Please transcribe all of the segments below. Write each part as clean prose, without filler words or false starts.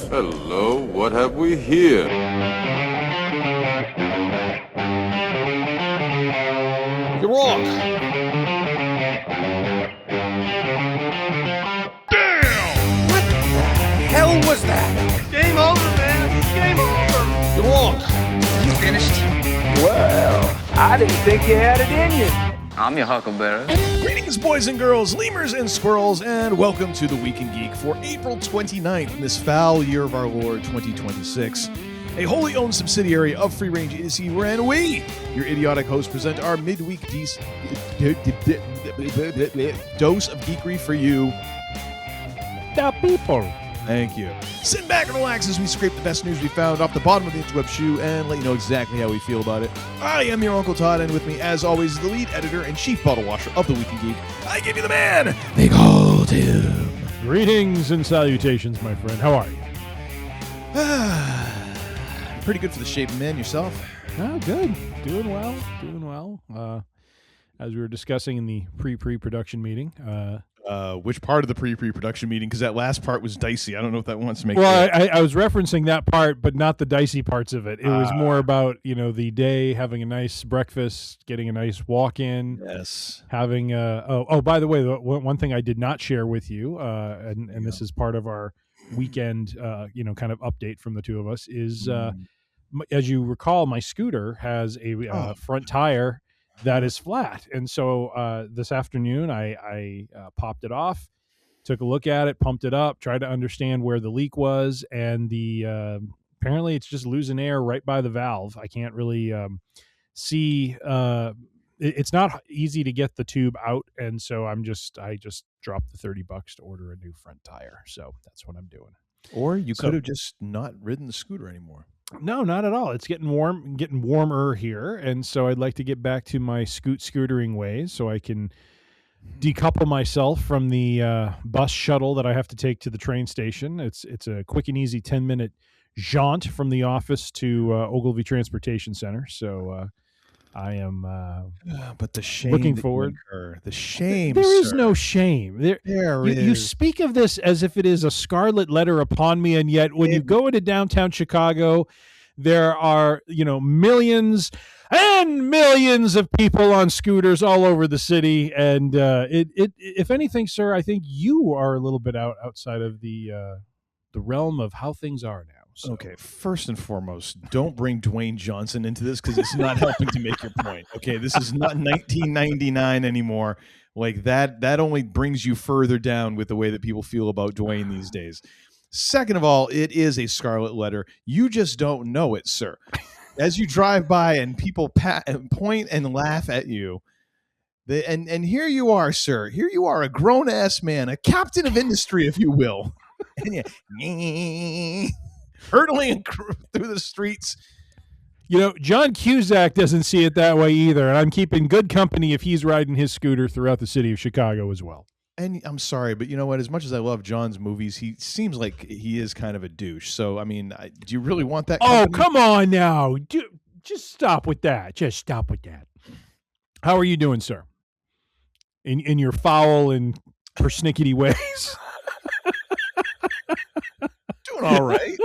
Hello, what have we here? You're wrong. Damn! What the hell was that? Game over, man. Game over. You're wrong. You finished? Well, I didn't think you had it in you. I'm your huckleberry. Greetings, boys and girls, lemurs and squirrels, and welcome to the Week in Geek for April 29th in this foul year of our Lord 2026. A wholly owned subsidiary of Free Range Idiocy, wherein we, your idiotic hosts, present our midweek dose of geekery for you, the people. Thank you. Sit back and relax as we scrape the best news we found off the bottom of the interweb shoe and let you know exactly how we feel about it. I am your Uncle Todd, and with me, as always, is the lead editor and chief bottle washer of the Week in Geek. I give you the man. They called him. Greetings and salutations, my friend. How are you? Pretty good for the shape, man. Yourself? Oh, good. Doing well. As we were discussing in the pre-production meeting. Which part of the pre-production meeting? Because that last part was dicey. I don't know if that wants to make. Well, I was referencing that part, but not the dicey parts of it. It was more about the day, having a nice breakfast, getting a nice walk in. Yes. Having by the way, one thing I did not share with you, and this is part of our weekend, kind of update from the two of us is, as you recall, my scooter has a front tire that is flat, and so this afternoon I popped it off, took a look at it, pumped it up, tried to understand where the leak was, and the apparently it's just losing air right by the valve. I can't really see. It's not easy to get the tube out, and so I just dropped the $30 to order a new front tire. So that's what I'm doing. Or you could have just not ridden the scooter anymore. No, not at all. It's getting warmer here, and so I'd like to get back to my scootering ways so I can decouple myself from the bus shuttle that I have to take to the train station. It's a quick and easy 10-minute jaunt from the office to Ogilvy Transportation Center. So I am but the shame looking forward. The shame. There is no shame. There is. You speak of this as if it is a scarlet letter upon me, and yet when you go into downtown Chicago, there are millions and millions of people on scooters all over the city, and if anything, sir, I think you are a little bit outside of the realm of how things are now. So. Okay, first and foremost, don't bring Dwayne Johnson into this because it's not helping to make your point. Okay, this is not 1999 anymore. Like that only brings you further down with the way that people feel about Dwayne these days. Second of all, it is a scarlet letter. You just don't know it, sir. As you drive by and people point and laugh at you, and here you are, sir. Here you are, a grown-ass man, a captain of industry, if you will. And you hurtling through the streets. John Cusack doesn't see it that way either, and I'm keeping good company if he's riding his scooter throughout the city of Chicago as well. And I'm sorry, but you know what? As much as I love John's movies, he seems like he is kind of a douche. So, I mean, do you really want that company? Oh, come on now. Just stop with that. Just stop with that. How are you doing, sir? In your foul and persnickety ways? Doing all right.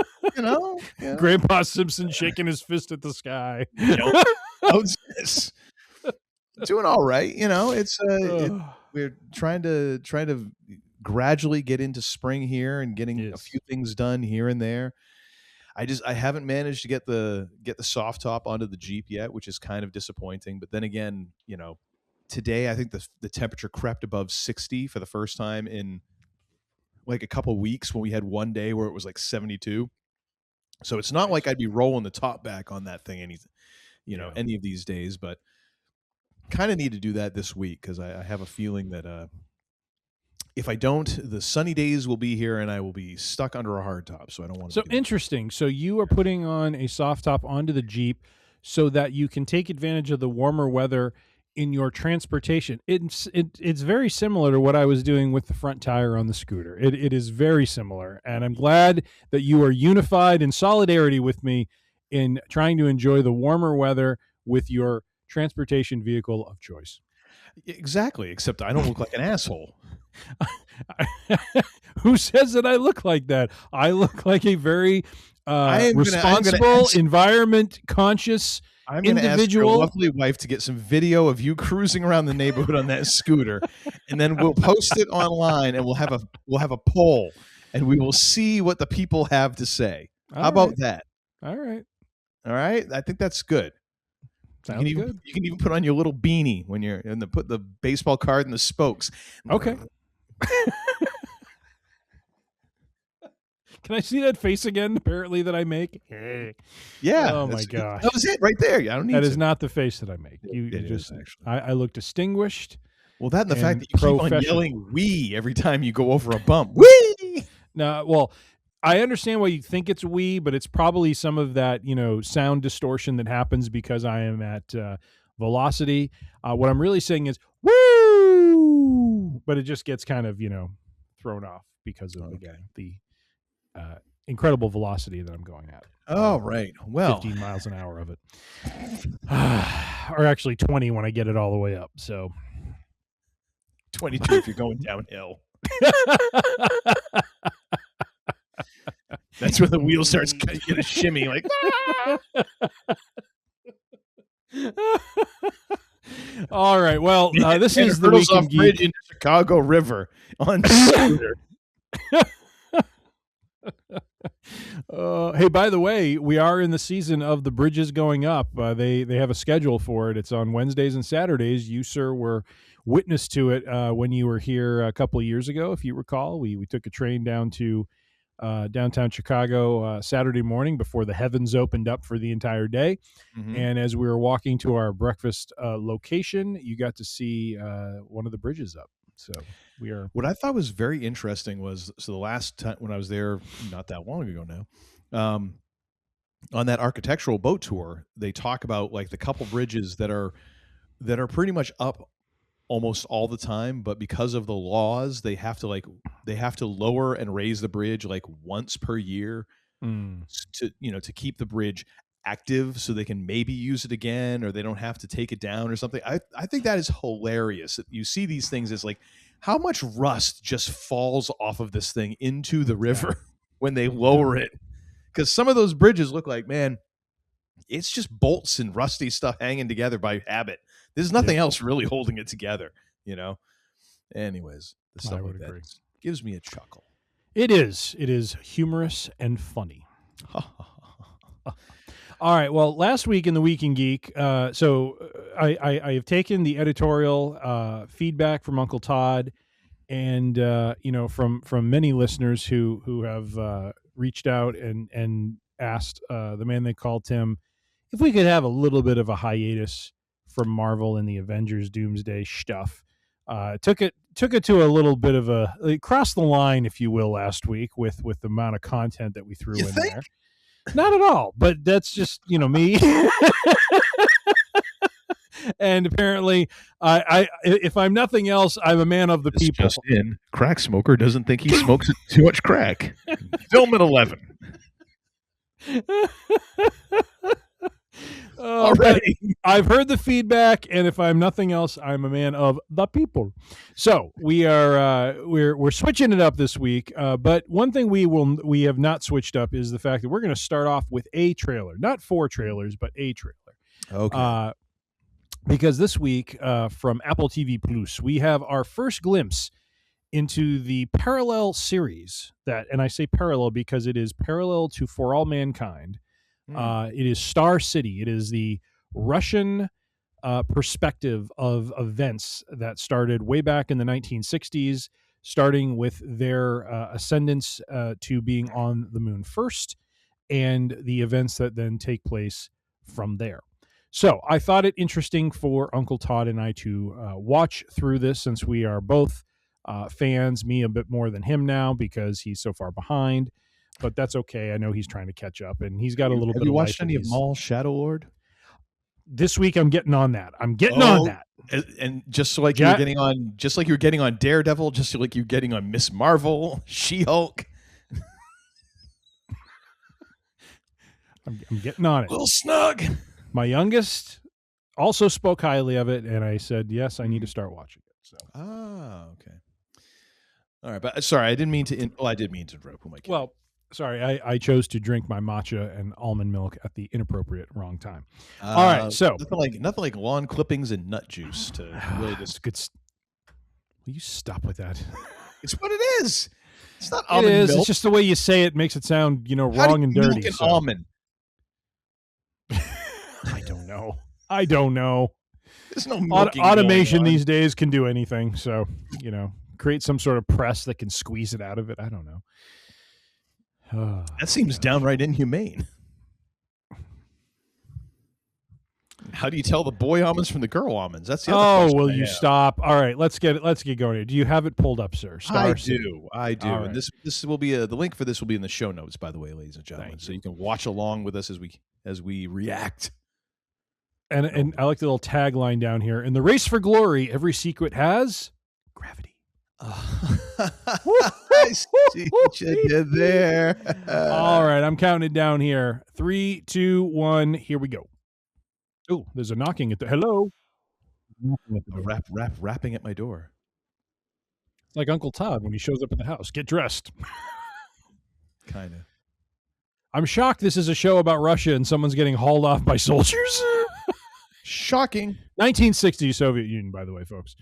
Yeah. Grandpa Simpson shaking his fist at the sky. Doing all right. It's we're trying to gradually get into spring here and getting a few things done here and there. I haven't managed to get the soft top onto the Jeep yet, which is kind of disappointing. But then again, today I think the temperature crept above 60 for the first time in like a couple weeks, when we had one day where it was like 72. So it's not like I'd be rolling the top back on that thing any of these days, but kind of need to do that this week because I have a feeling that if I don't, the sunny days will be here and I will be stuck under a hard top. So I don't want to. So interesting. So you are putting on a soft top onto the Jeep so that you can take advantage of the warmer weather in your transportation. It's very similar to what I was doing with the front tire on the scooter. It is very similar, and I'm glad that you are unified in solidarity with me in trying to enjoy the warmer weather with your transportation vehicle of choice. Exactly. Except I don't look like an asshole. Who says that I look like that? I look like a very responsible, environment conscious I'm going to ask your individual. lovely wife to get some video of you cruising around the neighborhood on that scooter, and then we'll post it online, and we'll have a poll, and we will see what the people have to say. How about that? All right. I think that's good. Sounds good. You can even put on your little beanie when you're put the baseball card in the spokes. Okay. Can I see that face again? Apparently, that I make. Yeah. Oh my gosh. That was it right there. I don't need. That is not the face that I make. You just actually. I look distinguished. Well, that and the fact that you keep on yelling "wee" every time you go over a bump. Wee. No, well, I understand why you think it's wee, but it's probably some of that sound distortion that happens because I am at velocity. What I'm really saying is woo, but it just gets kind of thrown off because of again the incredible velocity that I'm going at. Oh, right. Well, 15 miles an hour of it. Or actually 20 when I get it all the way up. So 22 if you're going downhill. That's when the wheel starts get a shimmy like. All right. Well, this is the Week in Geek. Bridge into Chicago River on scooter. Hey, by the way, we are in the season of the bridges going up. They have a schedule for it. It's on Wednesdays and Saturdays. You, sir, were witness to it when you were here a couple of years ago, if you recall. We took a train down to downtown Chicago Saturday morning before the heavens opened up for the entire day. Mm-hmm. And as we were walking to our breakfast location, you got to see one of the bridges up. So we are. What I thought was very interesting was the last time when I was there, not that long ago now, on that architectural boat tour, they talk about like the couple bridges that are pretty much up almost all the time, but because of the laws, they have to lower and raise the bridge like once per year to keep the bridge active so they can maybe use it again, or they don't have to take it down or something. I think that is hilarious. You see these things as like how much rust just falls off of this thing into the river when they lower it, because some of those bridges look like, man, it's just bolts and rusty stuff hanging together by habit. There's nothing else really holding it together, Anyways, the stuff like that gives me a chuckle. It is humorous and funny. All right. Well, last week in the Week in Geek, so I have taken the editorial feedback from Uncle Todd, and from many listeners who have reached out and asked the man they called Tim if we could have a little bit of a hiatus from Marvel and the Avengers Doomsday stuff. Took it to a little bit of crossed the line, if you will, last week with the amount of content that we threw in there. Not at all, but that's just me. And apparently, I if I'm nothing else, I'm a man of the people. Just in, crack smoker doesn't think he smokes too much crack. Film at 11. Already, I've heard the feedback, and if I'm nothing else, I'm a man of the people. So we are we're switching it up this week. But one thing we have not switched up is the fact that we're going to start off with a trailer, not 4 trailers, but a trailer. Okay. Because this week from Apple TV Plus, we have our first glimpse into the parallel series and I say parallel because it is parallel to For All Mankind. It is Star City. It is the Russian perspective of events that started way back in the 1960s, starting with their ascendance to being on the moon first, and the events that then take place from there. So I thought it interesting for Uncle Todd and I to watch through this, since we are both fans, me a bit more than him now because he's so far behind. But that's okay. I know he's trying to catch up, and he's got a little bit of life. Have you watched any of Maul Shadow Lord? This week I'm getting on that. I'm getting on that. And just like you were getting on, just like you're getting on Daredevil, just like you're getting on Miss Marvel, She-Hulk. I'm getting on it. A little snug. My youngest also spoke highly of it, and I said, yes, I need to start watching it. So. Okay. All right, but sorry, I didn't mean to. I did mean to interrupt. Who am I kidding? Well, sorry, I chose to drink my matcha and almond milk at the inappropriate wrong time. All right, so nothing like lawn clippings and nut juice to really just. Good. Will you stop with that? It's what it is. It's not It almond is. milk. It's just the way you say it makes it sound, wrong and dirty. Milk and almond. I don't know. I don't know. There's no milking automation these days can do anything. So, create some sort of press that can squeeze it out of it. I don't know. That seems downright inhumane. How do you tell the boy almonds from the girl almonds? That's the other question. Will you stop? All right, let's get going here. Do you have it pulled up, sir? I do. Right. And this will be the link for this will be in the show notes, by the way, ladies and gentlemen. So you can watch along with us as we react. And I like the little tagline down here. In the race for glory, every secret has gravity. I see what you did there. All right, I'm counting it down here. 3, 2, 1. Here we go. Oh, there's a knocking at the hello. Rapping at my door. It's like Uncle Todd when he shows up at the house. Get dressed. Kind of. I'm shocked this is a show about Russia and someone's getting hauled off by soldiers. Shocking. 1960 Soviet Union, by the way, folks.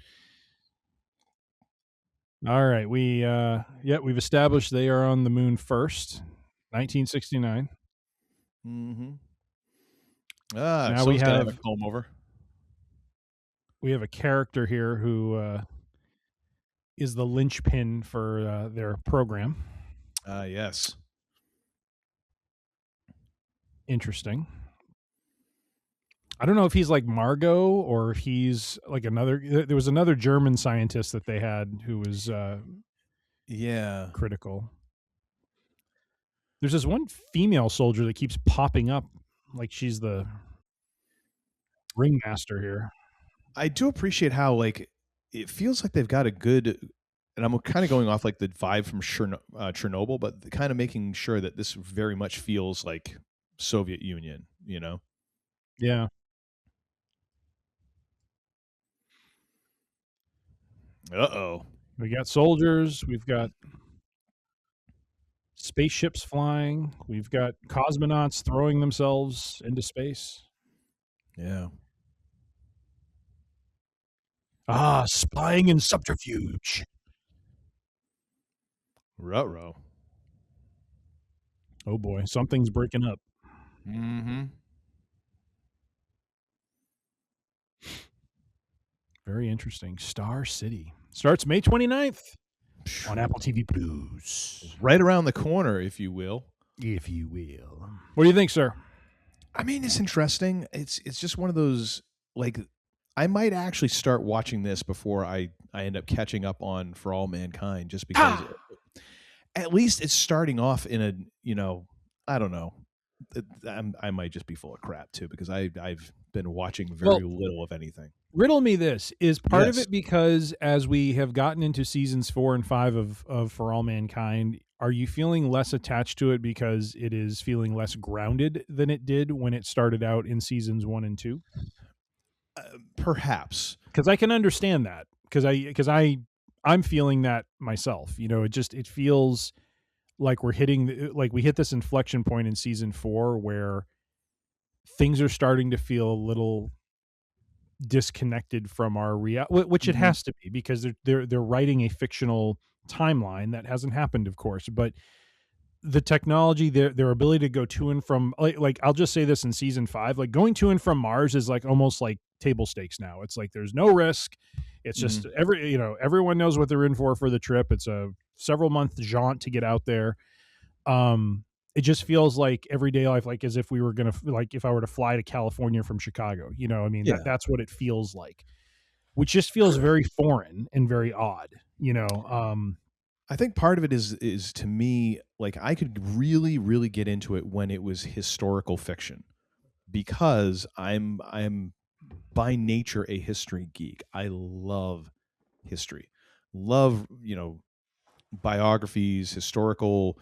All right, we've established they are on the moon first. 1969. Mm-hmm. Now so we have a comb over. We have a character here who is the linchpin for their program. Yes. Interesting. I don't know if he's like Margot or if he's like another. There was another German scientist that they had who was critical. There's this one female soldier that keeps popping up like she's the ringmaster here. I do appreciate how it feels like they've got a good, and I'm kind of going off like the vibe from Chernobyl, but kind of making sure that this very much feels like Soviet Union, Yeah. Uh-oh. We got soldiers. We've got spaceships flying. We've got cosmonauts throwing themselves into space. Yeah. Spying and subterfuge. Ruh-roh. Oh boy, something's breaking up. Mm-hmm. Very interesting. Star City. Starts May 29th on Apple TV Plus. Right around the corner, if you will. If you will. What do you think, sir? I mean, it's interesting. It's just one of those, I might actually start watching this before I end up catching up on For All Mankind, just because at least it's starting off in a, I don't know. I might just be full of crap too, because I've been watching very little of anything. Riddle me this. Is part of it because as we have gotten into seasons 4 and 5 of For All Mankind, are you feeling less attached to it because it is feeling less grounded than it did when it started out in seasons 1 and 2? Perhaps. Because I can understand that. Because I'm feeling that myself. It feels like we hit this inflection point in season 4 where things are starting to feel a little disconnected from our reality, which it has to be, because they're writing a fictional timeline that hasn't happened, of course, but the technology, their ability to go to and from, like I'll just say this, in season 5, like going to and from Mars is like almost like table stakes now. It's like there's no risk. It's just everyone knows what they're in for the trip. It's a several month jaunt to get out there. It just feels like everyday life, like as if we were gonna, like if I were to fly to California from Chicago, that's what it feels like, which just feels very foreign and very odd. I think part of it is to me, like, I could really, really get into it when it was historical fiction, because I'm by nature a history geek. I love history, love, biographies, historical,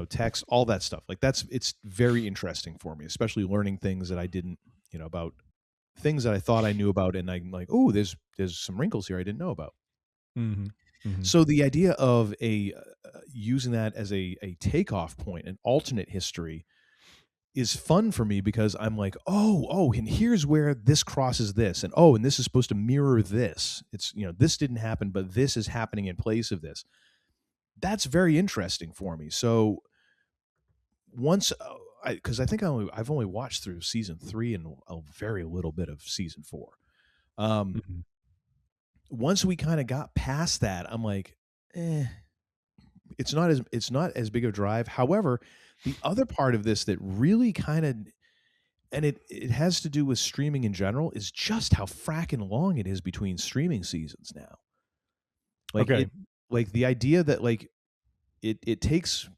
text, all that stuff. Like it's very interesting for me, especially learning things that I didn't, about things that I thought I knew about, and I'm like, oh, there's some wrinkles here I didn't know about. Mm-hmm. Mm-hmm. So the idea of using that as a takeoff point, an alternate history, is fun for me because I'm like, oh, and here's where this crosses this, and and this is supposed to mirror this. It's, this didn't happen, but this is happening in place of this. That's very interesting for me. So once, because I think I've only watched through season 3 and a very little bit of season 4. Mm-hmm. Once we kind of got past that, I'm like, it's not as big of a drive. However, the other part of this that really kind of, and it has to do with streaming in general, is just how fracking long it is between streaming seasons now. Like, okay. Like the idea that like it takes,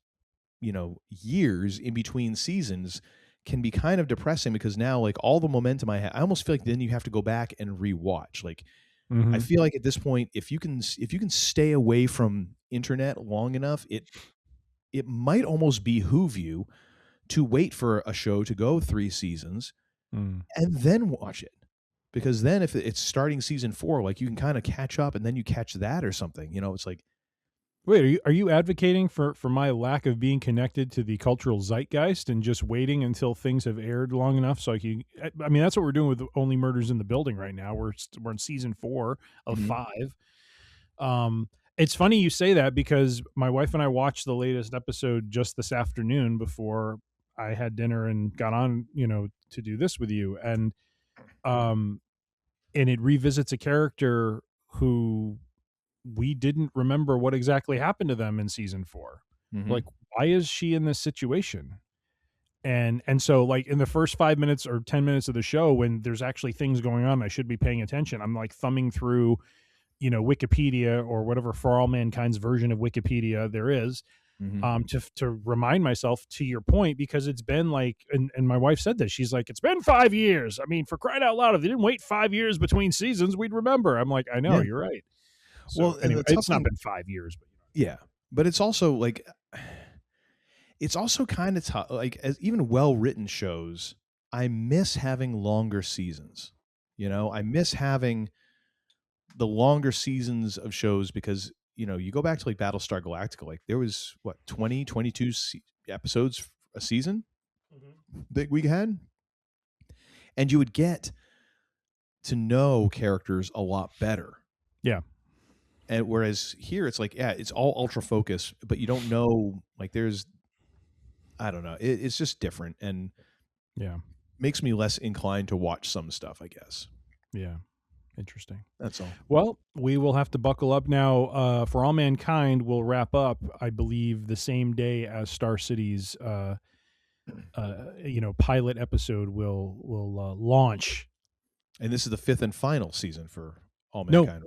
years in between seasons can be kind of depressing, because now like all the momentum I almost feel like then you have to go back and rewatch. Like, Mm-hmm. I feel like at this point, if you can stay away from internet long enough, it might almost behoove you to wait for a show to go 3 seasons and then watch it. Because then if it's starting season 4, like you can kind of catch up and then you catch that or something. It's like, wait, are you advocating for my lack of being connected to the cultural zeitgeist and just waiting until things have aired long enough so I mean, that's what we're doing with Only Murders in the Building right now. We're in season 4 of 5. It's funny you say that, because my wife and I watched the latest episode just this afternoon before I had dinner and got on, to do this with you. And it revisits a character who we didn't remember what exactly happened to them in season 4. mm-hmm. Like, why is she in this situation? And so like in the first 5 minutes or 10 minutes of the show, when there's actually things going on, I should be paying attention. I'm like thumbing through, Wikipedia or whatever For All Mankind's version of Wikipedia there is, to remind myself, to your point, because it's been like, and my wife said this, she's like, it's been 5 years. I mean, for crying out loud, if they didn't wait 5 years between seasons, we'd remember. I'm like, I know, you're right. So, well, anyway, it's not been 5 years, but yeah, but it's also like, it's also kind of tough. Like, as even well-written shows, I miss having longer seasons. I miss having the longer seasons of shows, because you go back to like Battlestar Galactica, like there was 22 episodes a season that we had, and you would get to know characters a lot better. Yeah. And whereas here it's like, it's all ultra focus, but you don't know, like I don't know. It's just different, and makes me less inclined to watch some stuff, I guess. Yeah. Interesting. That's all. Well, we will have to buckle up now. For All Mankind will wrap up, I believe, the same day as Star City's, pilot episode will launch. And this is the 5th and final season for All Mankind.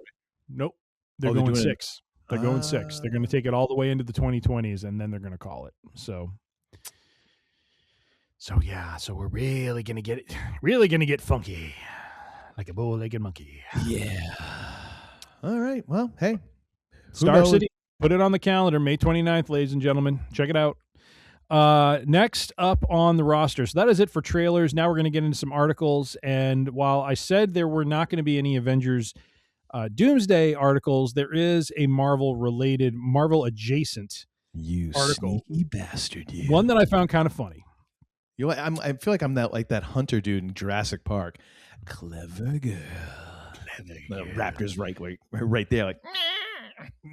Nope. They're going 6. They're going 6. They're going to take it all the way into the 2020s, and then they're going to call it. So yeah. So we're really going to get funky, like a bow-legged monkey. Yeah. All right. Well, hey, Star City. Put it on the calendar, May 29th, ladies and gentlemen. Check it out. Next up on the roster. So that is it for trailers. Now we're going to get into some articles. And while I said there were not going to be any Avengers Doomsday articles, there is a Marvel adjacent article. Sneaky bastard, you. One that I found kind of funny. I feel like I'm that hunter dude in Jurassic Park. Clever girl. The raptor's right there, like.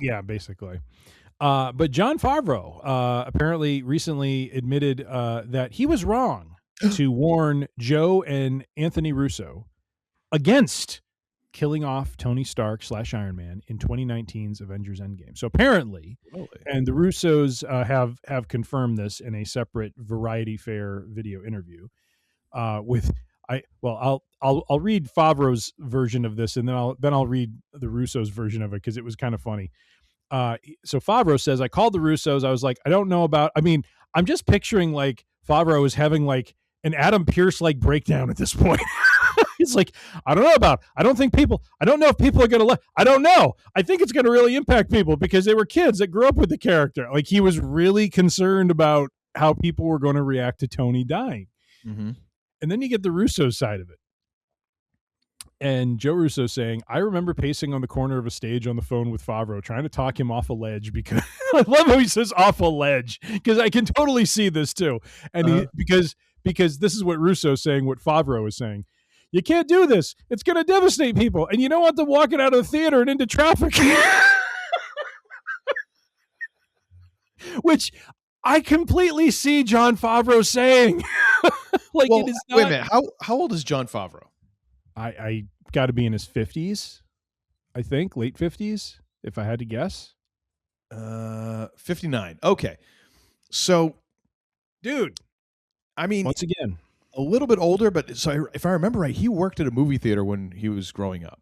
Yeah, basically. But Jon Favreau apparently recently admitted that he was wrong to warn Joe and Anthony Russo against killing off Tony Stark / Iron Man in 2019's Avengers Endgame. So apparently, and the Russos have confirmed this in a separate Variety Fair video interview. I'll read Favreau's version of this, and then I'll read the Russos' version of it, because it was kind of funny. So Favreau says, I called the Russos. I was like, I'm just picturing like Favreau is having like an Adam Pearce like breakdown at this point. He's like, I don't know if people are going to I don't know. I think it's going to really impact people because they were kids that grew up with the character. Like, he was really concerned about how people were going to react to Tony dying. Mm-hmm. And then you get the Russo side of it. And Joe Russo saying, I remember pacing on the corner of a stage on the phone with Favreau, trying to talk him off a ledge because I love how he says off a ledge, because I can totally see this too. And because this is what Russo's saying, what Favreau is saying. You can't do this. It's going to devastate people. And you don't want them walking out of the theater and into traffic. Which I completely see Jon Favreau saying. It is not... Wait a minute. How old is Jon Favreau? I got to be in his 50s, I think, late 50s, if I had to guess. 59. Okay. So, dude, I mean, once again, a little bit older, but so if I remember right, he worked at a movie theater when he was growing up.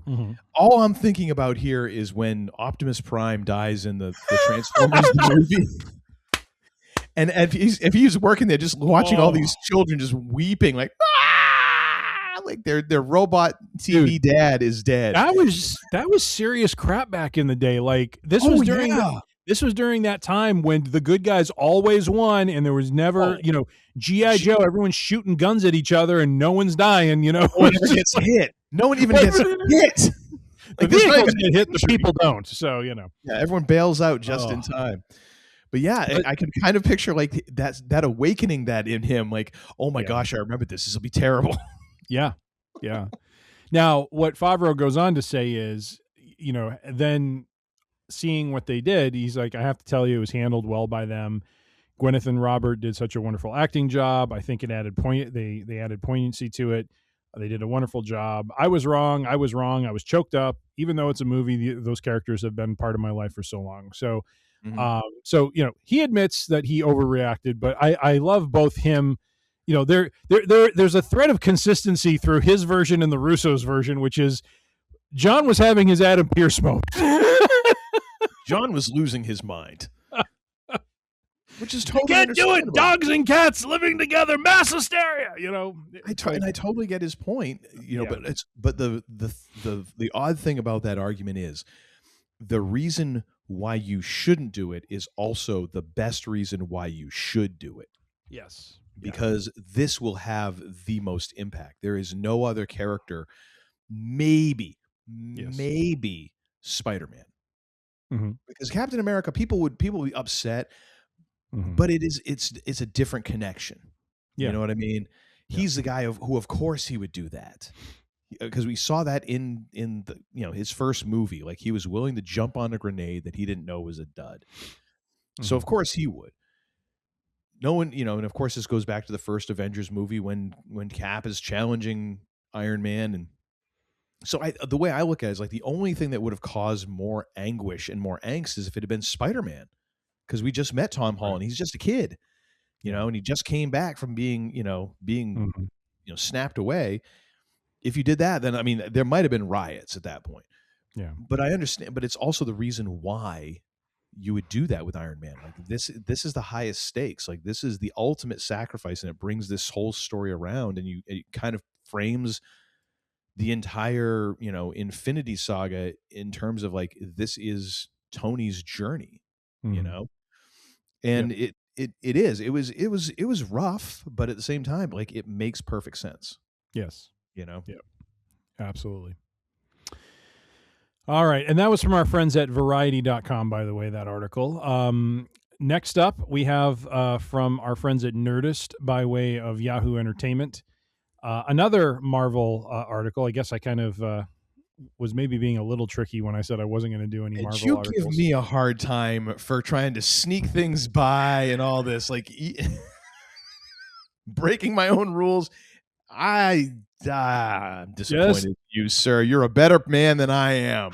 Mm-hmm. All I'm thinking about here is when Optimus Prime dies in the Transformers movie. And if he's working there, just watching all these children just weeping like their robot TV dad is dead. That was serious crap back in the day. Like this was during that time when the good guys always won, and there was never G.I. Joe. Everyone's shooting guns at each other, and no one's dying. No one ever gets hit. No one even gets hit. The vehicles get hit, the people don't. So Yeah, everyone bails out just in time. But I can kind of picture like that awakening that in him, like, oh my gosh, I remember this. This will be terrible. Yeah. Now, what Favreau goes on to say is, then seeing what they did, he's like, I have to tell you, it was handled well by them. Gwyneth and Robert did such a wonderful acting job. I think it added they added poignancy to it. They did a wonderful job. I was wrong. I was choked up. Even though it's a movie, those characters have been part of my life for so long. So, he admits that he overreacted, but I love both him. There's a thread of consistency through his version and the Russo's version, which is John was having his Adam Pearce moment. John was losing his mind. Which is totally can't do it. Dogs and cats living together, mass hysteria. I totally get his point. But the odd thing about that argument is the reason why you shouldn't do it is also the best reason why you should do it. Yes, because this will have the most impact. There is no other character, maybe Spider-Man, because Captain America, people would be upset. But it's a different connection. You know what I mean? He's the guy who of course he would do that, because we saw that in the his first movie. Like, he was willing to jump on a grenade that he didn't know was a dud. So of course he would. No one, and of course this goes back to the first Avengers movie when Cap is challenging Iron Man, and so the way I look at it is like the only thing that would have caused more anguish and more angst is if it had been Spider-Man. Because we just met Tom Holland, he's just a kid, and he just came back from being snapped away. If you did that, then I mean, there might have been riots at that point. Yeah, but I understand. But it's also the reason why you would do that with Iron Man. Like this is the highest stakes. Like, this is the ultimate sacrifice, and it brings this whole story around, and it kind of frames the entire Infinity Saga in terms of like, this is Tony's journey. And it was rough, but at the same time, like, it makes perfect sense. Yes. Yeah, absolutely. All right. And that was from our friends at variety.com, by the way, that article. Next up, we have from our friends at Nerdist by way of Yahoo Entertainment, another Marvel article. I guess I kind of was maybe being a little tricky when I said I wasn't going to do any Marvel articles. You give me a hard time for trying to sneak things by and all this, like breaking my own rules. I'm disappointed in you, sir. You're a better man than I am.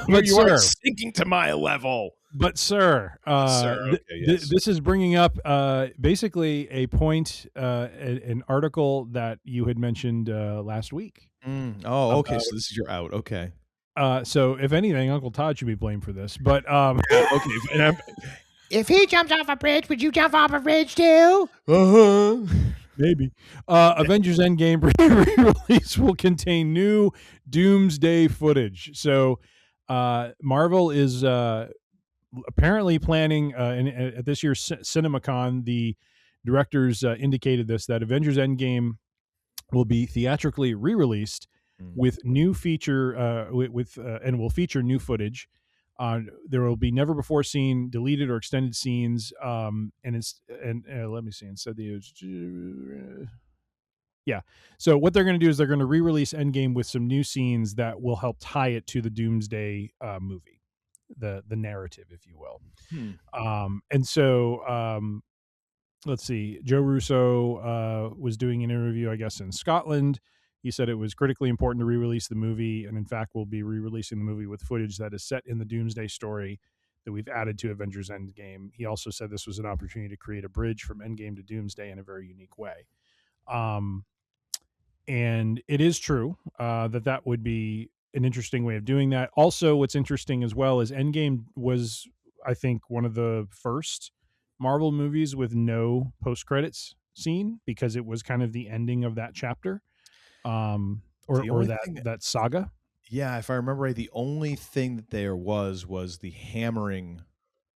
But you are sinking to my level. But sir, this is bringing up basically a point, an article that you had mentioned last week. Oh, okay. So this is your out. Okay. So if anything, Uncle Todd should be blamed for this. But okay. If he jumps off a bridge, would you jump off a bridge too? Maybe. Avengers Endgame re-release will contain new Doomsday footage. So Marvel is apparently planning at this year's CinemaCon, the directors indicated this, that Avengers Endgame will be theatrically re-released with new feature and will feature new footage. There will be never before seen deleted or extended scenes. Let me see. Instead, yeah. So what they're going to do is they're going to re-release Endgame with some new scenes that will help tie it to the Doomsday movie, the narrative, if you will. Let's see. Joe Russo was doing an interview, I guess, in Scotland. He said it was critically important to re-release the movie, and in fact, we'll be re-releasing the movie with footage that is set in the Doomsday story that we've added to Avengers Endgame. He also said this was an opportunity to create a bridge from Endgame to Doomsday in a very unique way. And it is true that would be an interesting way of doing that. Also, what's interesting as well is Endgame was, I think, one of the first Marvel movies with no post-credits scene, because it was kind of the ending of that chapter, or that saga. Yeah, if I remember right, the only thing that there was the hammering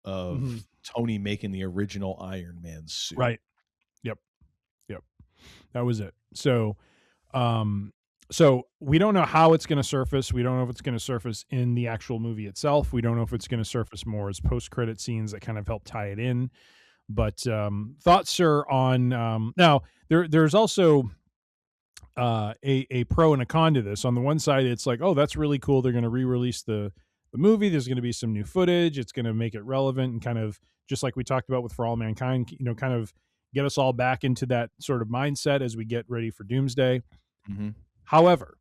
of Tony making the original Iron Man suit. Right. Yep. That was it. So we don't know how it's going to surface. We don't know if it's going to surface in the actual movie itself. We don't know if it's going to surface more as post-credit scenes that kind of help tie it in. But thoughts, sir, on now there's also a pro and a con to this. On the one side, it's like, oh, that's really cool. They're going to re-release the movie. There's going to be some new footage. It's going to make it relevant and kind of, just like we talked about with For All Mankind, kind of get us all back into that sort of mindset as we get ready for Doomsday. However,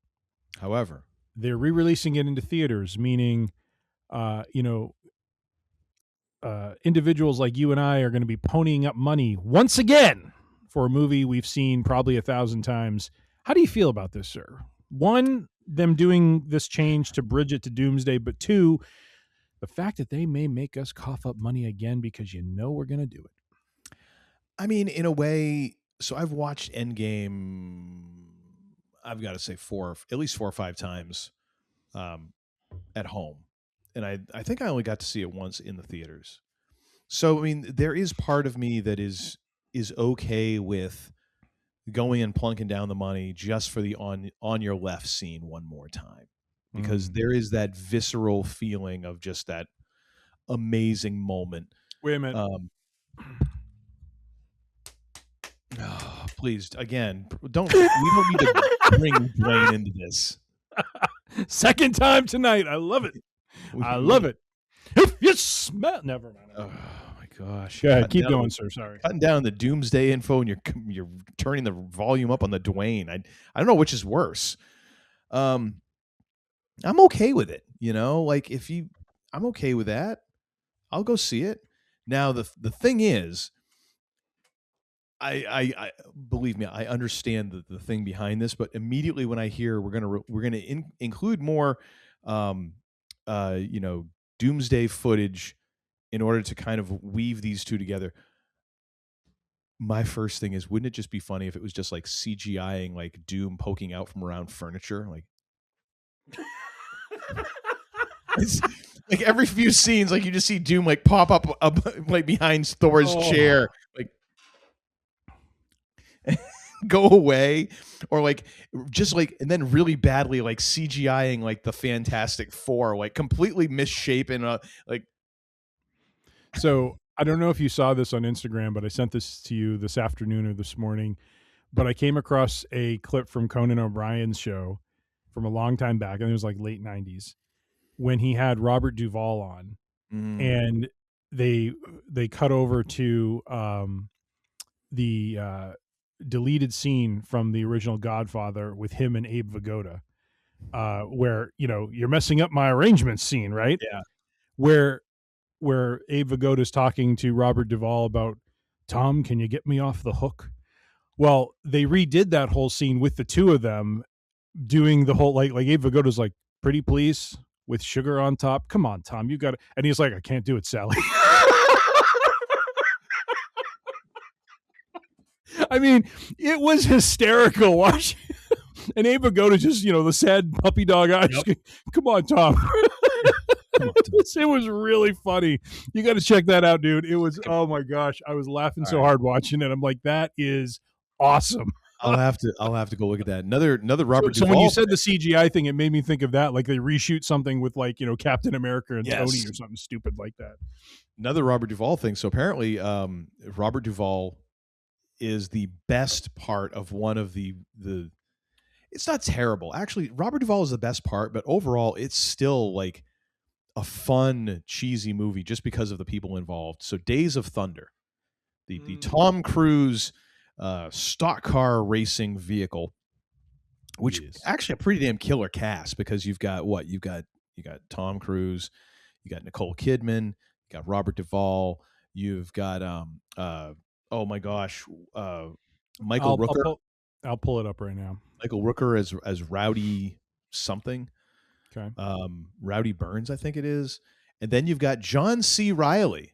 they're re-releasing it into theaters, meaning, individuals like you and I are going to be ponying up money once again for a movie we've seen probably 1,000 times. How do you feel about this, sir? One, them doing this change to bridge it to Doomsday, but two, the fact that they may make us cough up money again because we're going to do it. I mean, in a way, so I've watched Endgame, I've got to say at least 4 or 5 times at home. And I think I only got to see it once in the theaters. So, I mean, there is part of me that is okay with going and plunking down the money just for the on your left scene one more time, because there is that visceral feeling of just that amazing moment. Wait a minute. Please, again, we don't need to bring Dwayne into this. Second time tonight. I love it. I love it. If you smell, never mind. Oh my gosh! Go ahead, keep going, sir. Sorry. Cutting down the Doomsday info, and you're turning the volume up on the Dwayne. I don't know which is worse. I'm okay with it. Like I'm okay with that. I'll go see it. Now the thing is, I believe me, I understand the thing behind this, but immediately when I hear we're gonna include more, Doomsday footage in order to kind of weave these two together, my first thing is, wouldn't it just be funny if it was just like CGIing like Doom poking out from around furniture, like it's like every few scenes, like you just see Doom like pop up like behind Thor's chair, like go away, or like just like, and then really badly like CGIing like the Fantastic Four, like completely misshapen, like. So I don't know if you saw this on Instagram, but I sent this to you this afternoon or this morning, but I came across a clip from Conan O'Brien's show from a long time back, and it was like late 90s, when he had Robert Duvall on, and they cut over to the deleted scene from the original Godfather with him and Abe Vigoda, where you're messing up my arrangements scene, right? Yeah. Where Abe Vigoda is talking to Robert Duvall about, Tom, can you get me off the hook? Well, they redid that whole scene with the two of them doing the whole like Abe Vigoda's like, pretty please, with sugar on top. Come on, Tom, you got it. And he's like, I can't do it, Sally. I mean, it was hysterical watching. And Abe Vigoda just, the sad puppy dog eyes. Yep. Come on, Tom. It was really funny. You got to check that out, dude. It was, oh my gosh. I was laughing so hard watching it. I'm like, that is awesome. I'll have to go look at that. Another Robert So Duvall. when you said the CGI thing, it made me think of that. Like they reshoot something with like, Captain America and Tony Yes. or something stupid like that. Another Robert Duvall thing. So apparently, Robert Duvall is the best part of one of the. It's not terrible, actually. Robert Duvall is the best part, but overall, it's still like a fun, cheesy movie just because of the people involved. So, Days of Thunder, the Tom Cruise stock car racing vehicle, which actually a pretty damn killer cast because you've got Tom Cruise, you got Nicole Kidman, you got Robert Duvall, you've got oh my gosh, Michael Rooker. I'll pull it up right now. Michael Rooker as Rowdy something. Okay. Rowdy Burns, I think it is. And then you've got John C. Reilly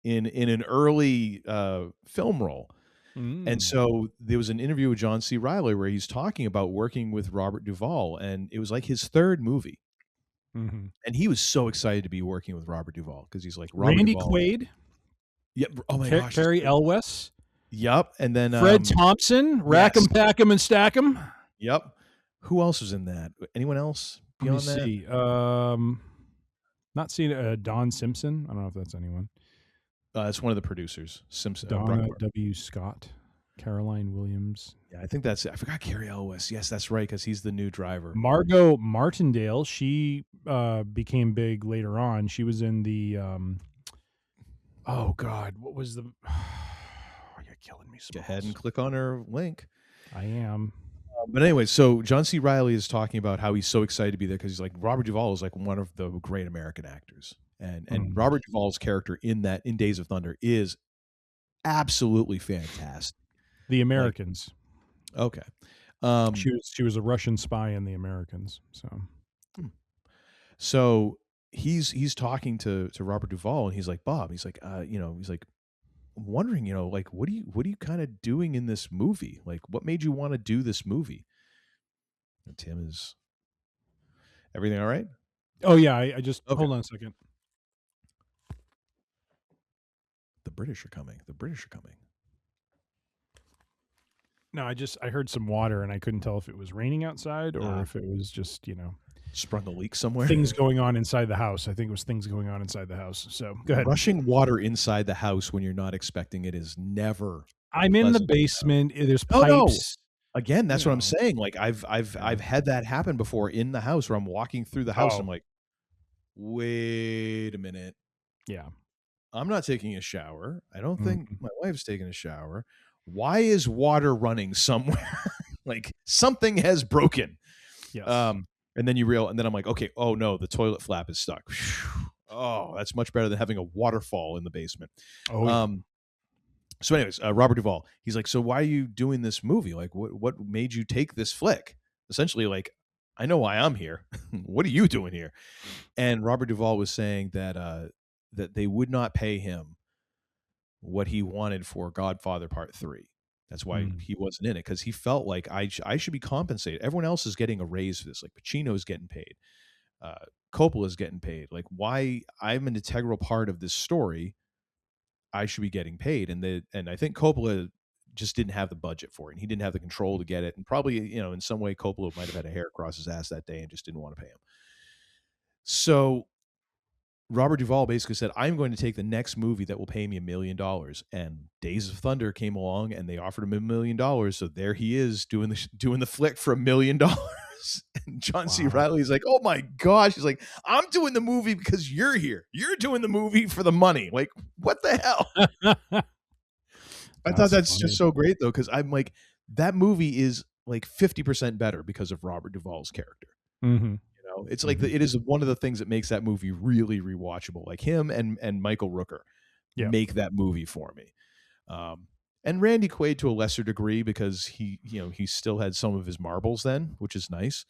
in an early film role. And so there was an interview with John C. Reilly where he's talking about working with Robert Duvall, and it was like his third movie. Mm-hmm. And he was so excited to be working with Robert Duvall because he's like Robert Randy Duvall. Quaid. Yep. Oh my gosh. Cary Elwes. Yep. And then Fred Thompson. Rack 'em, pack 'em, and stack 'em. Yep. Who else was in that? Anyone else beyond that? Let me see. Not seeing Don Simpson. I don't know if that's anyone. It's one of the producers. Simpson. Donna W. Scott. Caroline Williams. Yeah, I think that's it. I forgot Cary Elwes. Yes, that's right, because he's the new driver. Margot Martindale. She became big later on. She was in the oh God, what was the you're killing me. Go ahead and click on her link. I am. But anyway, so John C. Reilly is talking about how he's so excited to be there because he's like, Robert Duvall is like one of the great American actors. And Robert Duvall's character in Days of Thunder is absolutely fantastic. The Americans. Like, okay. She was a Russian spy in The Americans. So he's talking to Robert Duvall, and he's like, Bob, he's like, he's like, I'm wondering, like, what are you kind of doing in this movie? Like, what made you want to do this movie? And Tim, is everything all right? Oh yeah, I just hold on a second. The British are coming. No, I heard some water and I couldn't tell if it was raining outside or if it was just, sprung a leak somewhere. Things going on inside the house. I think it was things going on inside the house. So go ahead. Rushing water inside the house when you're not expecting it is never. I'm in the basement. There's pipes. No. Again, that's what I'm saying. Like I've had that happen before in the house where I'm walking through the house. I'm like, wait a minute. Yeah. I'm not taking a shower. I don't think my wife's taking a shower. Why is water running somewhere? Like something has broken. Yes. And then and then I'm like, okay, oh no, the toilet flap is stuck. Oh, that's much better than having a waterfall in the basement. Oh, yeah. So anyways, Robert Duvall, he's like, so why are you doing this movie? Like, what made you take this flick? Essentially, like, I know why I'm here. What are you doing here? And Robert Duvall was saying that that they would not pay him what he wanted for Godfather Part 3. That's why he wasn't in it, because he felt like I should be compensated. Everyone else is getting a raise for this. Like Pacino's getting paid. Coppola's getting paid. Like, why I'm an integral part of this story, I should be getting paid. And I think Coppola just didn't have the budget for it. And he didn't have the control to get it. And probably, in some way, Coppola might have had a hair across his ass that day and just didn't want to pay him. So Robert Duvall basically said, I'm going to take the next movie that will pay me $1 million. And Days of Thunder came along and they offered him $1 million. So there he is doing the flick for $1 million. And John C. Reilly's like, oh my gosh. He's like, I'm doing the movie because you're here. You're doing the movie for the money. Like, what the hell? I thought that's funny. Just so great though, because I'm like, that movie is like 50% better because of Robert Duvall's character. Mm-hmm. It's like it is one of the things that makes that movie really rewatchable. Like him and Michael Rooker make that movie for me. And Randy Quaid to a lesser degree because he still had some of his marbles then, which is nice.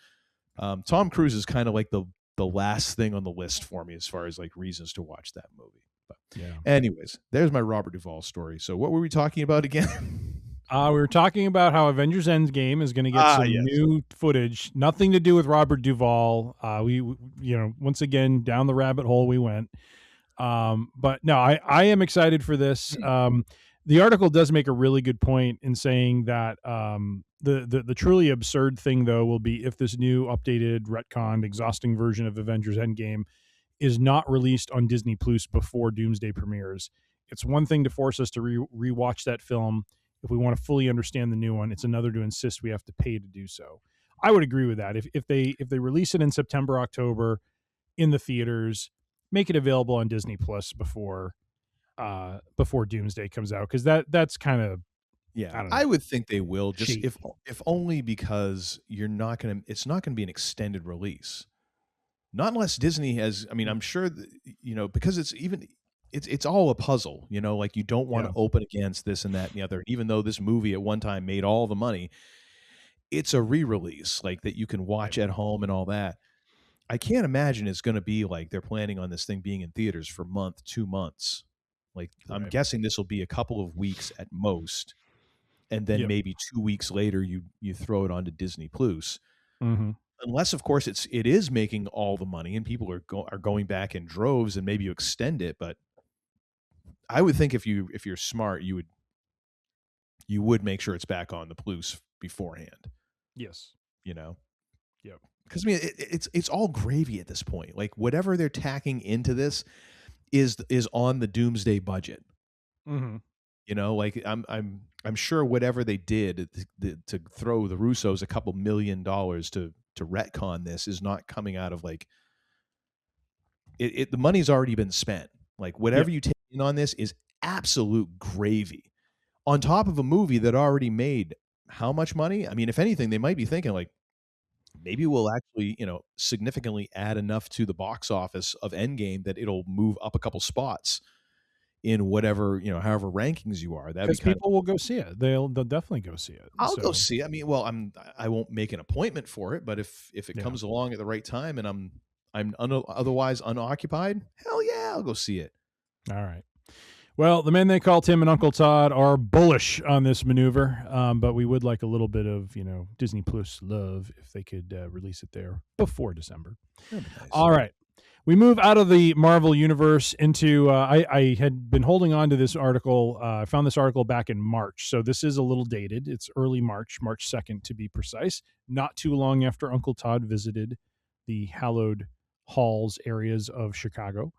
Tom Cruise is kind of like the last thing on the list for me as far as like reasons to watch that movie. But anyways, there's my Robert Duvall story. So what were we talking about again? We were talking about how Avengers Endgame is going to get some new footage, nothing to do with Robert Duvall. We once again, down the rabbit hole we went. But no, I am excited for this. The article does make a really good point in saying that the truly absurd thing, though, will be if this new updated, retconned, exhausting version of Avengers Endgame is not released on Disney Plus before Doomsday premieres. It's one thing to force us to rewatch that film if we want to fully understand the new one. It's another to insist we have to pay to do so. I would agree with that. If they release it in September, October in the theaters, make it available on Disney Plus before Doomsday comes out, because that's kind of, I would think they will, just cheap. if only because it's not gonna be an extended release. Not unless Disney has, I mean, I'm sure that, because it's all a puzzle, like you don't want to open against this and that and the other. Even though this movie at one time made all the money, it's a re-release like that you can watch at home and all that. I can't imagine it's going to be like they're planning on this thing being in theaters for 2 months. Like, I'm guessing this will be a couple of weeks at most, and then maybe 2 weeks later you throw it onto Disney Plus. Mm-hmm. Unless, of course, it is making all the money and people are going back in droves, and maybe you extend it. But I would think if you're smart, you would make sure it's back on the Plus beforehand. Yes. Yep. Because I mean, it's all gravy at this point. Like, whatever they're tacking into this is on the Doomsday budget. Mm-hmm. Like I'm sure whatever they did to throw the Russos a couple $1 million to retcon this is not coming out of like it. The money's already been spent. Like, whatever you take in on this is absolute gravy on top of a movie that already made how much money? I mean, if anything, they might be thinking like, maybe we'll actually, significantly add enough to the box office of Endgame that it'll move up a couple spots in whatever, however rankings you are. That because people will go see it. They'll definitely go see it. I'll go see it. I mean, well, I won't make an appointment for it, but if it comes along at the right time and I'm otherwise unoccupied, hell yeah, I'll go see it. All right. Well, the men they call Tim and Uncle Todd are bullish on this maneuver, but we would like a little bit of, Disney Plus love if they could release it there before December. Nice. All right. We move out of the Marvel universe into, I had been holding on to this article. I found this article back in March, so this is a little dated. It's early March 2nd to be precise, not too long after Uncle Todd visited the hallowed halls areas of Chicago.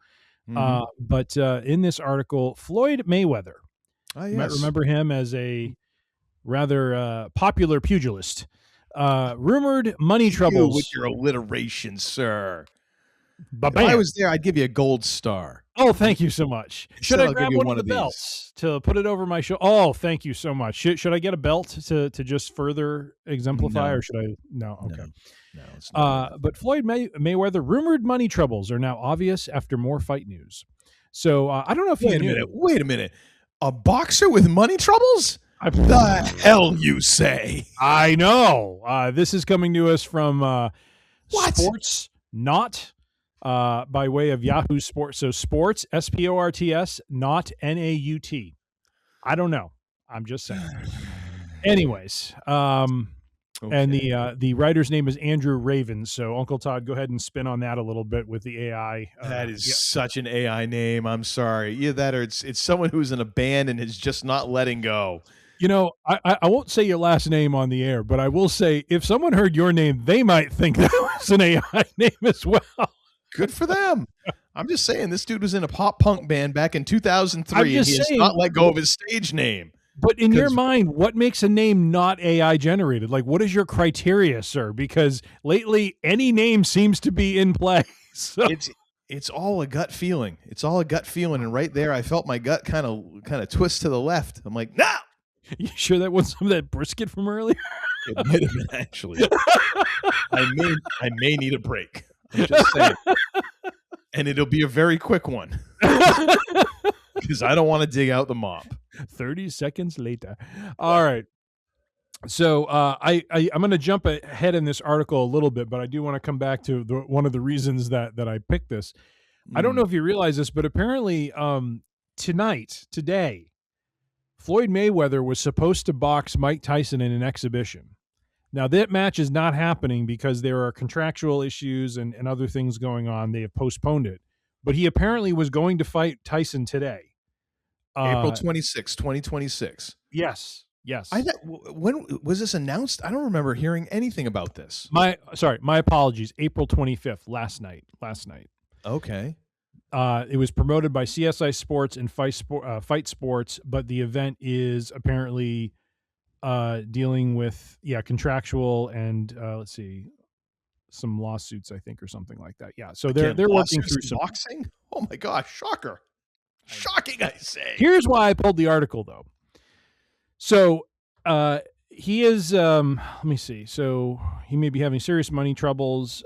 Mm-hmm. But in this article, Floyd Mayweather, you might remember him as a rather popular pugilist, rumored money troubles. With your alliteration, sir. If I was there, I'd give you a gold star. Oh, thank you so much. Should I grab one of the belts to put it over my shoulder? Oh, thank you so much. Should I get a belt to just further exemplify, or should I? No, okay. No, it's not. But Floyd Mayweather rumored money troubles are now obvious after more fight news. So I don't know if you knew. Wait a minute. A boxer with money troubles? The hell you say? I know. This is coming to us from Sports Not by way of Yahoo Sports. So Sports, SPORTS, not NAUT. I don't know. I'm just saying. Anyways, okay. And the writer's name is Andrew Raven. So Uncle Todd, go ahead and spin on that a little bit with the AI. That is such an AI name. I'm sorry. Either that or it's someone who's in a band and is just not letting go. I won't say your last name on the air, but I will say if someone heard your name, they might think that was an AI name as well. Good for them. I'm just saying, this dude was in a pop punk band back in 2003, and he has not let go of his stage name. But in your mind, what makes a name not AI generated? Like, what is your criteria, sir? Because lately, any name seems to be in play. So. It's all a gut feeling. It's all a gut feeling, and right there, I felt my gut kind of twist to the left. I'm like, no. You sure that wasn't some of that brisket from earlier? It might have been, actually. I may need a break. I'm just saying. And it'll be a very quick one. Because I don't want to dig out the mop. 30 seconds later. All right. So I'm going to jump ahead in this article a little bit, but I do want to come back to one of the reasons that I picked this. I don't know if you realize this, but apparently today, Floyd Mayweather was supposed to box Mike Tyson in an exhibition. Now, that match is not happening because there are contractual issues and other things going on. They have postponed it. But he apparently was going to fight Tyson today. April 26, 2026. Yes. When was this announced? I don't remember hearing anything about this. My apologies. April 25th, last night. Okay. It was promoted by CSI Sports and Fight Sports, but the event is apparently dealing with contractual and let's see, some lawsuits, I think, or something like that. Yeah, so they're working through some boxing. Oh my gosh, shocker! Shocking, I say. Here's why I pulled the article, though. So he is. Let me see. So he may be having serious money troubles.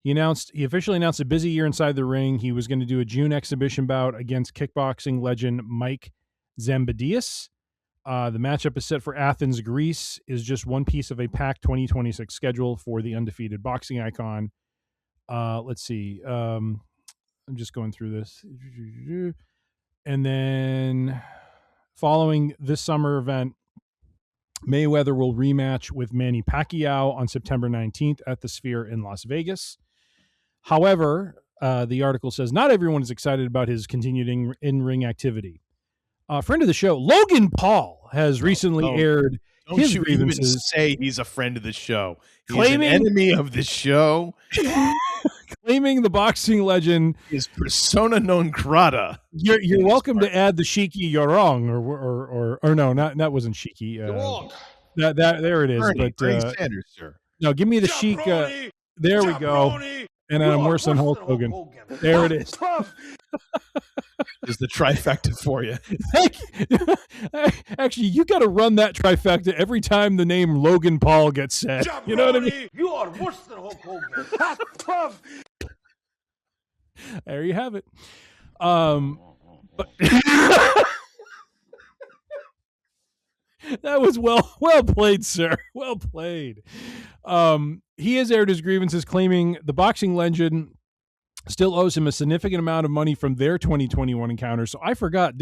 He officially announced a busy year inside the ring. He was going to do a June exhibition bout against kickboxing legend Mike Zambadias. The matchup is set for Athens, Greece, is just one piece of a packed 2026 schedule for the undefeated boxing icon. Let's see. I'm just going through this. And then following this summer event, Mayweather will rematch with Manny Pacquiao on September 19th at the Sphere in Las Vegas. However, the article says not everyone is excited about his continued in-ring activity. A friend of the show, Logan Paul, has recently aired his grievances. Even say he's a friend of the show. He's an enemy of the show. Claiming the boxing legend is persona non grata. You're welcome to add the Shiki "you're wrong" or no, not that wasn't Shiki. You're wrong. That there it is. Bernie Sanders, sir. No, give me the Sheik. There we go. And I'm worse than Hulk Hogan. There it is. Is the trifecta for you? Actually, you got to run that trifecta every time the name Logan Paul gets said. You know what I mean? You are worse than Hulk Hogan. That's tough. There you have it. That was well played, sir. Well played. He has aired his grievances, claiming the boxing legend still owes him a significant amount of money from their 2021 encounter. So I forgot.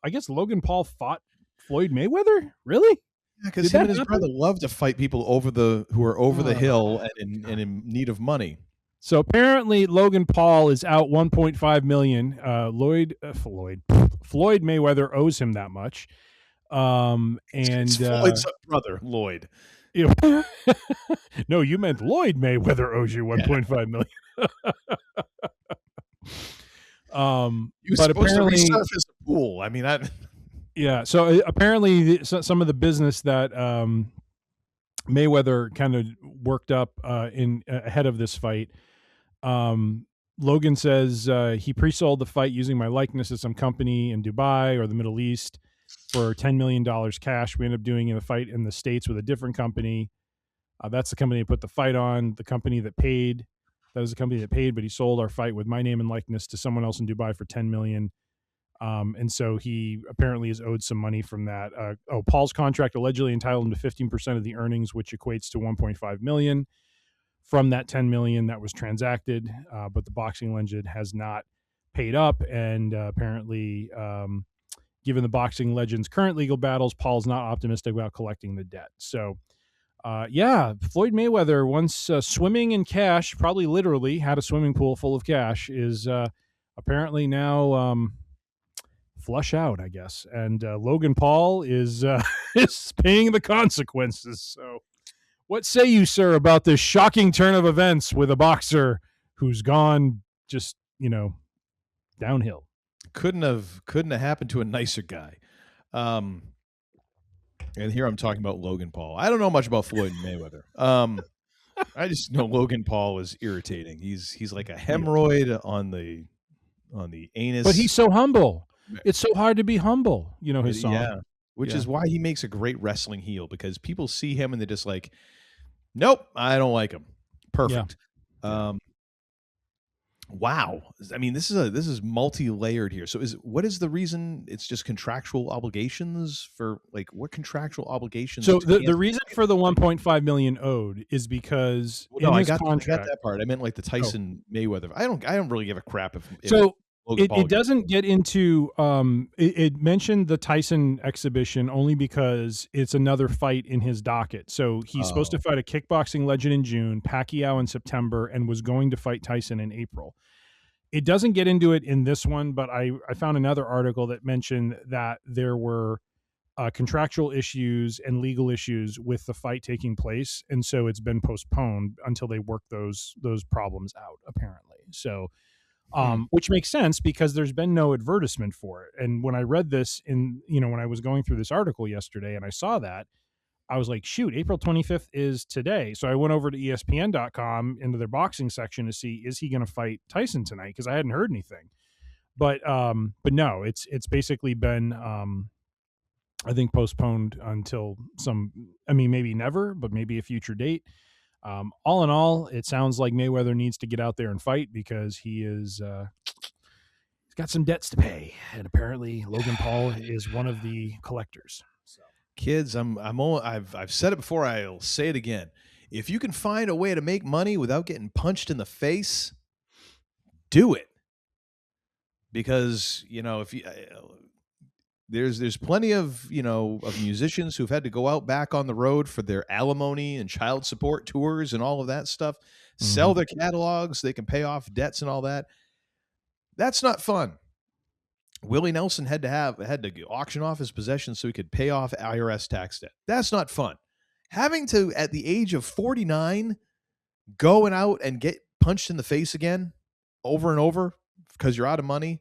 I guess Logan Paul fought Floyd Mayweather? Really? Yeah, because him and his brother love to fight people who are over the hill and in need of money. So apparently Logan Paul is out $1.5 million. Floyd Mayweather owes him that much. And it's Floyd's brother, Lloyd. No, you meant Lloyd Mayweather owes you $1.5 million. He was supposed to resurface the pool. I mean, yeah. So apparently, some of the business that Mayweather kind of worked up ahead of this fight. Logan says he pre-sold the fight using my likeness to some company in Dubai or the Middle East for $10 million cash. We ended up doing a fight in the States with a different company. That's the company that put the fight on. The company that paid. That was the company that paid, but he sold our fight with my name and likeness to someone else in Dubai for $10 million. And so he apparently is owed some money from that. Paul's contract allegedly entitled him to 15% of the earnings, which equates to $1.5 million from that $10 million that was transacted. But the boxing legend has not paid up. And apparently, given the boxing legend's current legal battles, Paul's not optimistic about collecting the debt. So, Floyd Mayweather, once swimming in cash, probably literally had a swimming pool full of cash, is apparently now flush out, I guess. And Logan Paul is paying the consequences. So what say you, sir, about this shocking turn of events with a boxer who's gone just, downhill? Couldn't have happened to a nicer guy. And here I'm talking about Logan Paul. I don't know much about Floyd Mayweather. I just know Logan Paul is irritating. He's like a hemorrhoid on the anus. But he's so humble. It's so hard to be humble. His song. Yeah. Which is why he makes a great wrestling heel, because people see him and they're just like, nope, I don't like him. Perfect. Yeah. Wow. I mean, this is multi-layered here. So what is the reason? It's just contractual obligations for what contractual obligations? So the reason for the $1.5 million owed is because I got that part. I meant like the Tyson Mayweather. I don't really give a crap if it doesn't get into it mentioned the Tyson exhibition only because it's another fight in his docket. So he's supposed to fight a kickboxing legend in June, Pacquiao in September, and was going to fight Tyson in April. It doesn't get into it in this one, but I found another article that mentioned that there were contractual issues and legal issues with the fight taking place, and so it's been postponed until they work those problems out, apparently. So, which makes sense because there's been no advertisement for it. And when I read this when I was going through this article yesterday and I saw that, I was like, shoot, April 25th is today. So I went over to ESPN.com into their boxing section to see, is he going to fight Tyson tonight? Because I hadn't heard anything. But no, it's basically been, I think, postponed until maybe never, but maybe a future date. All in all, it sounds like Mayweather needs to get out there and fight because he's got some debts to pay. And apparently Logan Paul is one of the collectors. Kids, I've said it before. I'll say it again. If you can find a way to make money without getting punched in the face, do it. Because if you there's plenty of of musicians who've had to go out back on the road for their alimony and child support tours and all of that stuff, sell their catalogs, they can pay off debts and all that. That's not fun. Willie Nelson had to auction off his possessions so he could pay off IRS tax debt. That's not fun. Having to, at the age of 49, going out and get punched in the face again over and over because you're out of money.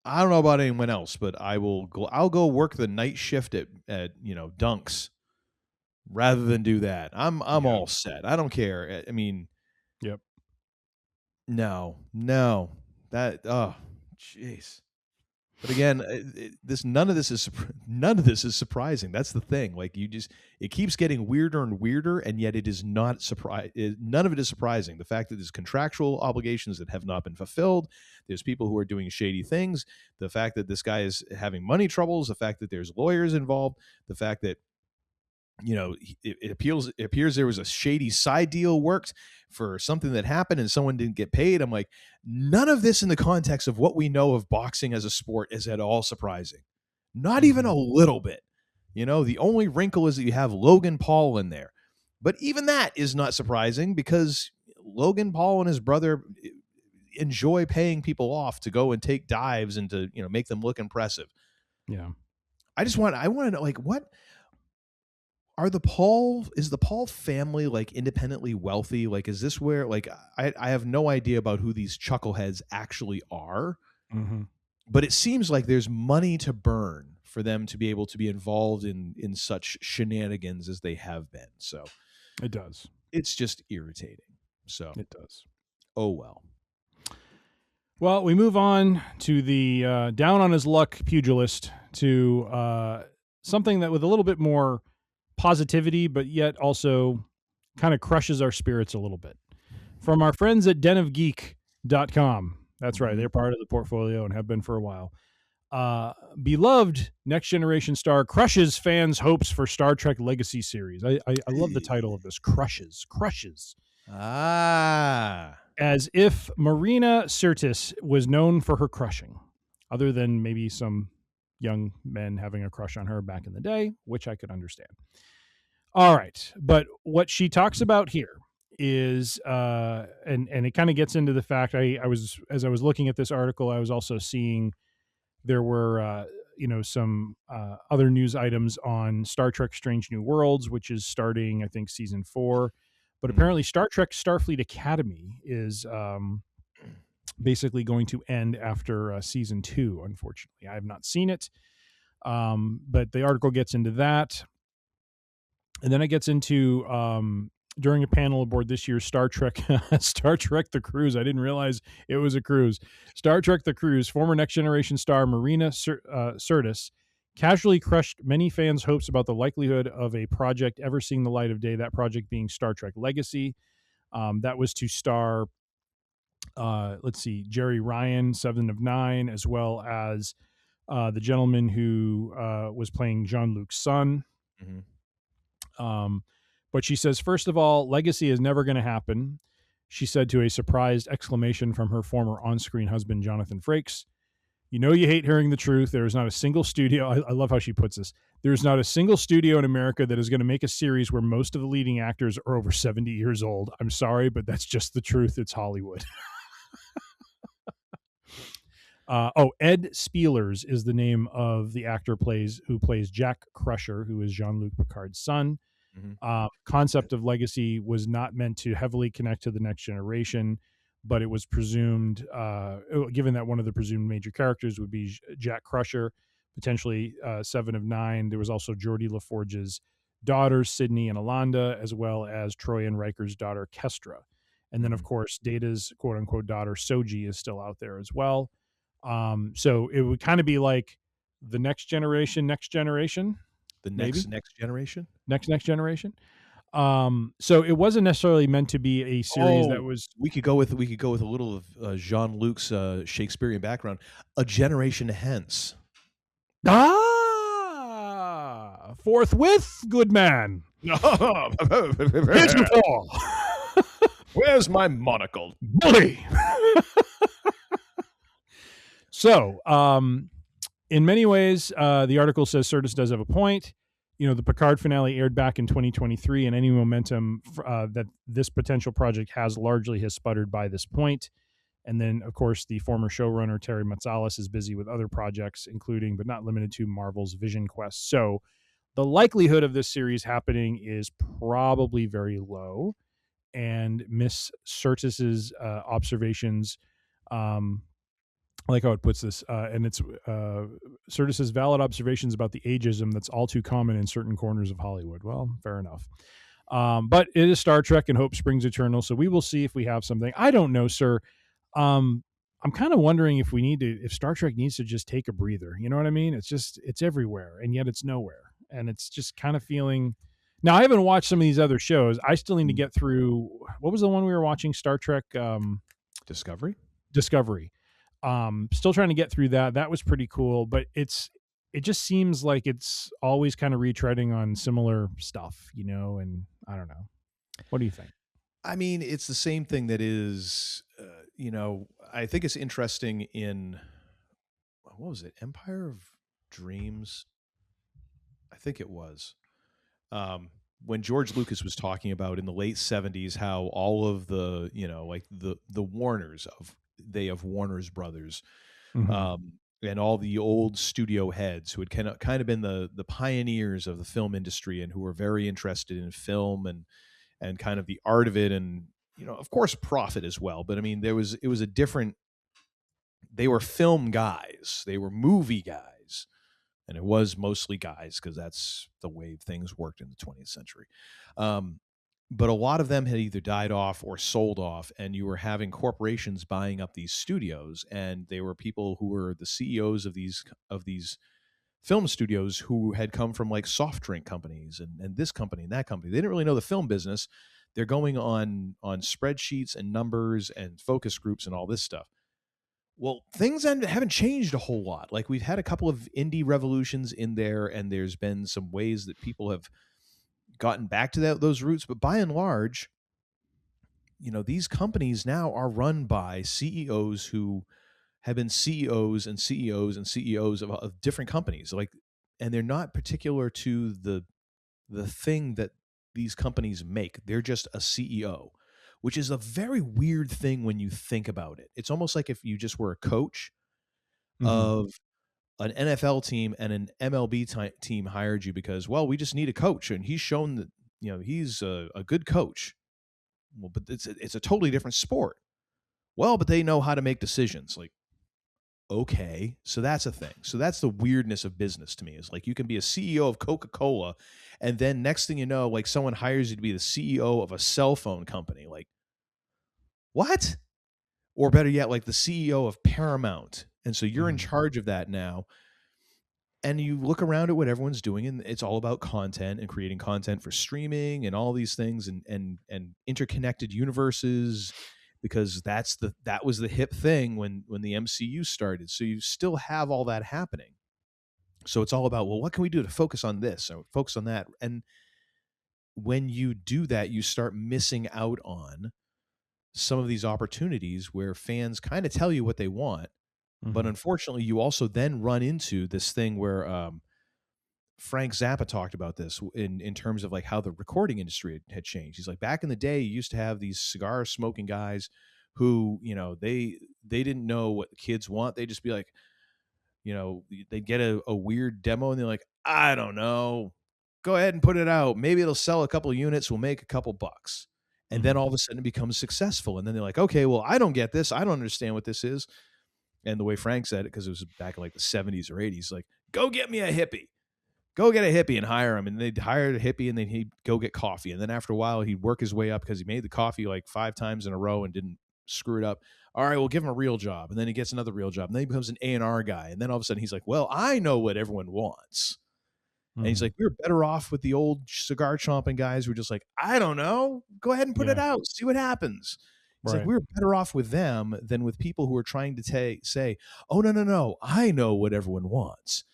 I don't know about anyone else, but I'll go work the night shift at Dunks rather than do that. I'm all set. I don't care. I mean, yep. No. That jeez. But again, none of this is surprising. That's the thing. Like it keeps getting weirder and weirder, and yet it is not none of it is surprising. The fact that there's contractual obligations that have not been fulfilled, there's people who are doing shady things, the fact that this guy is having money troubles, the fact that there's lawyers involved, the fact that it appears there was a shady side deal worked for something that happened and someone didn't get paid. I'm like, none of this in the context of what we know of boxing as a sport is at all surprising. Not even a little bit. The only wrinkle is that you have Logan Paul in there. But even that is not surprising because Logan Paul and his brother enjoy paying people off to go and take dives and to, make them look impressive. Yeah. I want to know, like, what is the Paul family like independently wealthy? Like, is this where, like, I have no idea about who these chuckleheads actually are, but it seems like there's money to burn for them to be able to be involved in such shenanigans as they have been. So it does. It's just irritating. So it does. Oh, well. Well, we move on to the down on his luck pugilist, to something that with a little bit more positivity, but yet also kind of crushes our spirits a little bit. From our friends at denofgeek.com. That's right. They're part of the portfolio and have been for a while. Beloved Next Generation star crushes fans' hopes for Star Trek Legacy series. I love the title of this. Crushes. As if Marina Sirtis was known for her crushing, other than maybe some young men having a crush on her back in the day, which I could understand. All right. But what she talks about here is, and it kind of gets into the fact, as I was looking at this article, I was also seeing there were, some other news items on Star Trek Strange New Worlds, which is starting, I think, season 4. But apparently Star Trek Starfleet Academy is basically going to end after season 2, unfortunately. I have not seen it, but the article gets into that. And then it gets into, during a panel aboard this year's Star Trek The Cruise. I didn't realize it was a cruise. Star Trek The Cruise, former Next Generation star Marina Sirtis casually crushed many fans' hopes about the likelihood of a project ever seeing the light of day, that project being Star Trek Legacy. That was to star, Jerry Ryan, 7 of 9, as well as the gentleman who was playing Jean-Luc's son. But she says, first of all, Legacy is never going to happen, she said, to a surprised exclamation from her former on-screen husband, Jonathan Frakes. You hate hearing the truth. There is not a single studio. I love how she puts this. There's not a single studio in America that is going to make a series where most of the leading actors are over 70 years old. I'm sorry, but that's just the truth. It's Hollywood. Ed Spielers is the name of the actor who plays Jack Crusher, who is Jean-Luc Picard's son. Concept of legacy was not meant to heavily connect to the next generation, but it was presumed, given that one of the presumed major characters would be Jack Crusher, potentially Seven of Nine. There was also Geordie LaForge's daughters, Sydney and Alonda, as well as Troy and Riker's daughter, Kestra. And then, of course, Data's quote-unquote daughter, Soji, is still out there as well. So it would kind of be like the next generation. The next generation? Next generation. So it wasn't necessarily meant to be a series that was. We could go with a little of Jean-Luc's Shakespearean background. A generation hence. Forthwith, good man. Here's your Paul. Where's my monocle, bully? So, in many ways, the article says Sirtis does have a point. The Picard finale aired back in 2023, and any momentum that this potential project has sputtered by this point. And then, of course, the former showrunner, Terry Matsalis, is busy with other projects, including, but not limited to, Marvel's Vision Quest. So the likelihood of this series happening is probably very low. And Miss Sirtis's observations, I like how it puts this, and it's Sirtis's valid observations about the ageism that's all too common in certain corners of Hollywood. Well, fair enough. But it is Star Trek and hope springs eternal. So we will see if we have something. I don't know, sir. I'm kind of wondering if Star Trek needs to just take a breather. You know what I mean? It's everywhere, and yet it's nowhere. And it's just kind of feeling. Now, I haven't watched some of these other shows. I still need to get through. What was the one we were watching? Star Trek Discovery. Still trying to get through that. That was pretty cool, but it just seems like it's always kind of retreading on similar stuff, and I don't know. What do you think? I mean, it's the same thing that is, I think it's interesting in, what was it? Empire of Dreams? I think it was. When George Lucas was talking about in the late 70s, how all of the, like the Warners of Warner's Brothers, and all the old studio heads who had kind of been the pioneers of the film industry and who were very interested in film and kind of the art of it, and of course profit as well. But I mean, it was a different. They were film guys. They were movie guys. And it was mostly guys because that's the way things worked in the 20th century. But a lot of them had either died off or sold off, and you were having corporations buying up these studios, and they were people who were the CEOs of these film studios who had come from like soft drink companies and this company and that company. They didn't really know the film business. They're going on spreadsheets and numbers and focus groups and all this stuff. Well, things haven't changed a whole lot. Like, we've had a couple of indie revolutions in there, and there's been some ways that people have gotten back to those roots. But by and large, these companies now are run by CEOs who have been CEOs and CEOs and CEOs of different companies. And they're not particular to the thing that these companies make. They're just a CEO. Which is a very weird thing when you think about it. It's almost like if you just were a coach of an NFL team and an MLB team hired you because, well, we just need a coach, and he's shown that he's a good coach. Well, but it's a totally different sport. Well, but they know how to make decisions. Like, okay, so that's a thing. So that's the weirdness of business to me. Is like you can be a CEO of Coca-Cola, and then next thing you know, like someone hires you to be the CEO of a cell phone company. Like, what? Or better yet, like the CEO of Paramount. And so you're in charge of that now. And you look around at what everyone's doing, and it's all about content and creating content for streaming and all these things and interconnected universes, because that was the hip thing when the MCU started. So you still have all that happening. So it's all about, well, what can we do to focus on this or focus on that? And when you do that, you start missing out on some of these opportunities where fans kind of tell you what they want. But unfortunately, you also then run into this thing where Frank Zappa talked about this in terms of like how the recording industry had changed. He's like, back in the day, you used to have these cigar smoking guys who, they didn't know what the kids want. They'd just be like, they'd get a weird demo and they're like, I don't know, go ahead and put it out. Maybe it'll sell a couple of units. We'll make a couple bucks. And then all of a sudden it becomes successful. And then they're like, okay, well, I don't get this. I don't understand what this is. And the way Frank said it, because it was back in like the 70s or 80s, like, go get me a hippie. Go get a hippie and hire him. And they'd hire a hippie and then he'd go get coffee. And then after a while, he'd work his way up because he made the coffee like 5 times in a row and didn't screw it up. All right, we'll give him a real job. And then he gets another real job. And then he becomes an A&R guy. And then all of a sudden he's like, well, I know what everyone wants. And he's like, we were better off with the old cigar chomping guys who were just like, I don't know. Go ahead and put it out. See what happens. It's like, we were better off with them than with people who are trying to say, oh, no. I know what everyone wants.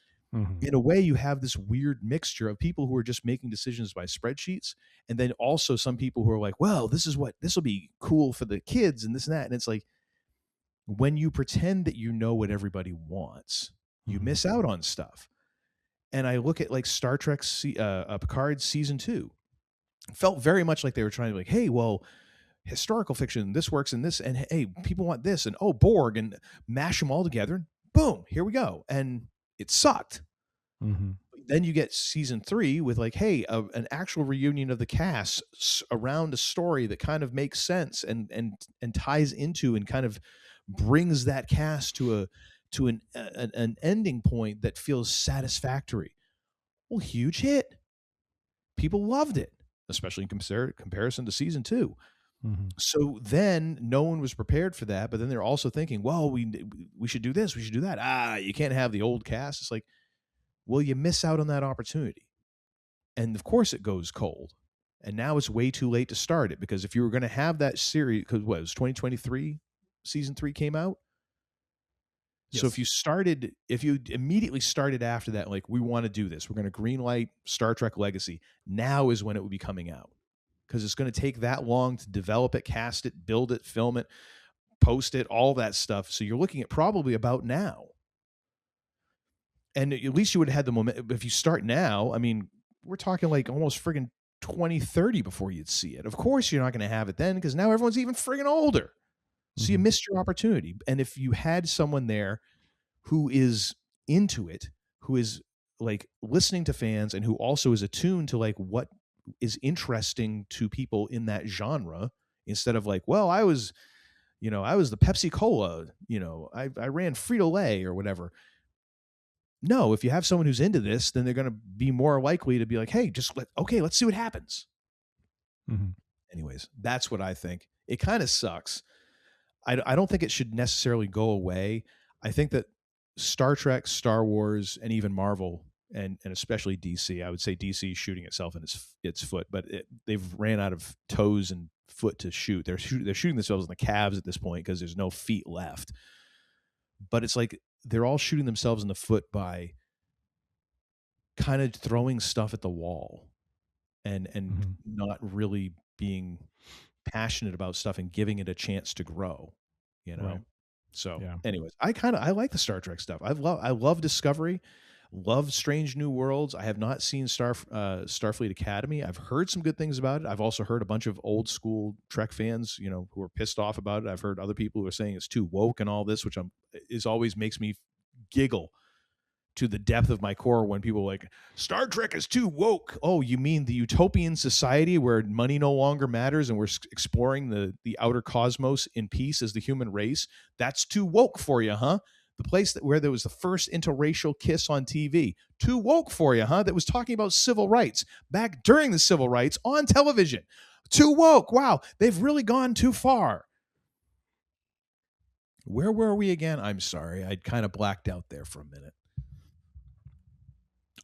In a way, you have this weird mixture of people who are just making decisions by spreadsheets. And then also some people who are like, well, this will be cool for the kids and this and that. And it's like, when you pretend that you know what everybody wants, you miss out on stuff. And I look at like Star Trek Picard season 2, it felt very much like they were trying to be like, hey, well, historical fiction, this works in this, and hey, people want this, and oh, Borg, and mash them all together, and boom, here we go. And it sucked. Then you get season 3 with like, hey, an actual reunion of the cast around a story that kind of makes sense and ties into and kind of brings that cast to an ending point that feels satisfactory. Well, huge hit. People loved it, especially in comparison to season 2. So then no one was prepared for that, but then they're also thinking, well, we should do this, we should do that. You can't have the old cast. It's like, well, you miss out on that opportunity. And of course it goes cold. And now it's way too late to start it, because if you were going to have that series, because what, it was 2023 season 3 came out. Yes. So if you immediately started after that, like, we want to do this, we're going to greenlight Star Trek Legacy, now is when it would be coming out. Because it's going to take that long to develop it, cast it, build it, film it, post it, all that stuff. So you're looking at probably about now. And at least you would have had the moment. If you start now, I mean, we're talking like almost friggin' 2030 before you'd see it. Of course you're not going to have it then, because now everyone's even friggin' older. So you missed your opportunity. And if you had someone there who is into it, who is like listening to fans, and who also is attuned to like what is interesting to people in that genre, instead of like, well, I was the Pepsi Cola, I ran Frito-Lay or whatever. No, if you have someone who's into this, then they're going to be more likely to be like, hey, let's see what happens. Anyways, that's what I think. It kind of sucks. I don't think it should necessarily go away. I think that Star Trek, Star Wars, and even Marvel, and especially DC, I would say DC is shooting itself in its foot, but they've ran out of toes and foot to shoot. They're shooting themselves in the calves at this point because there's no feet left. But it's like they're all shooting themselves in the foot by kind of throwing stuff at the wall and not really being passionate about stuff and giving it a chance to grow, Right. So anyways, I like the Star Trek stuff. I love Discovery, love Strange New Worlds. I have not seen Starfleet Academy. I've heard some good things about it. I've also heard a bunch of old school Trek fans, who are pissed off about it. I've heard other people who are saying it's too woke and all this, which always makes me giggle to the depth of my core when people are like, Star Trek is too woke. Oh, you mean the utopian society where money no longer matters and we're exploring the outer cosmos in peace as the human race? That's too woke for you, huh? The place where there was the first interracial kiss on TV. Too woke for you, huh? That was talking about civil rights back during the civil rights on television. Too woke. Wow, they've really gone too far. Where were we again? I'm sorry. I kind of blacked out there for a minute.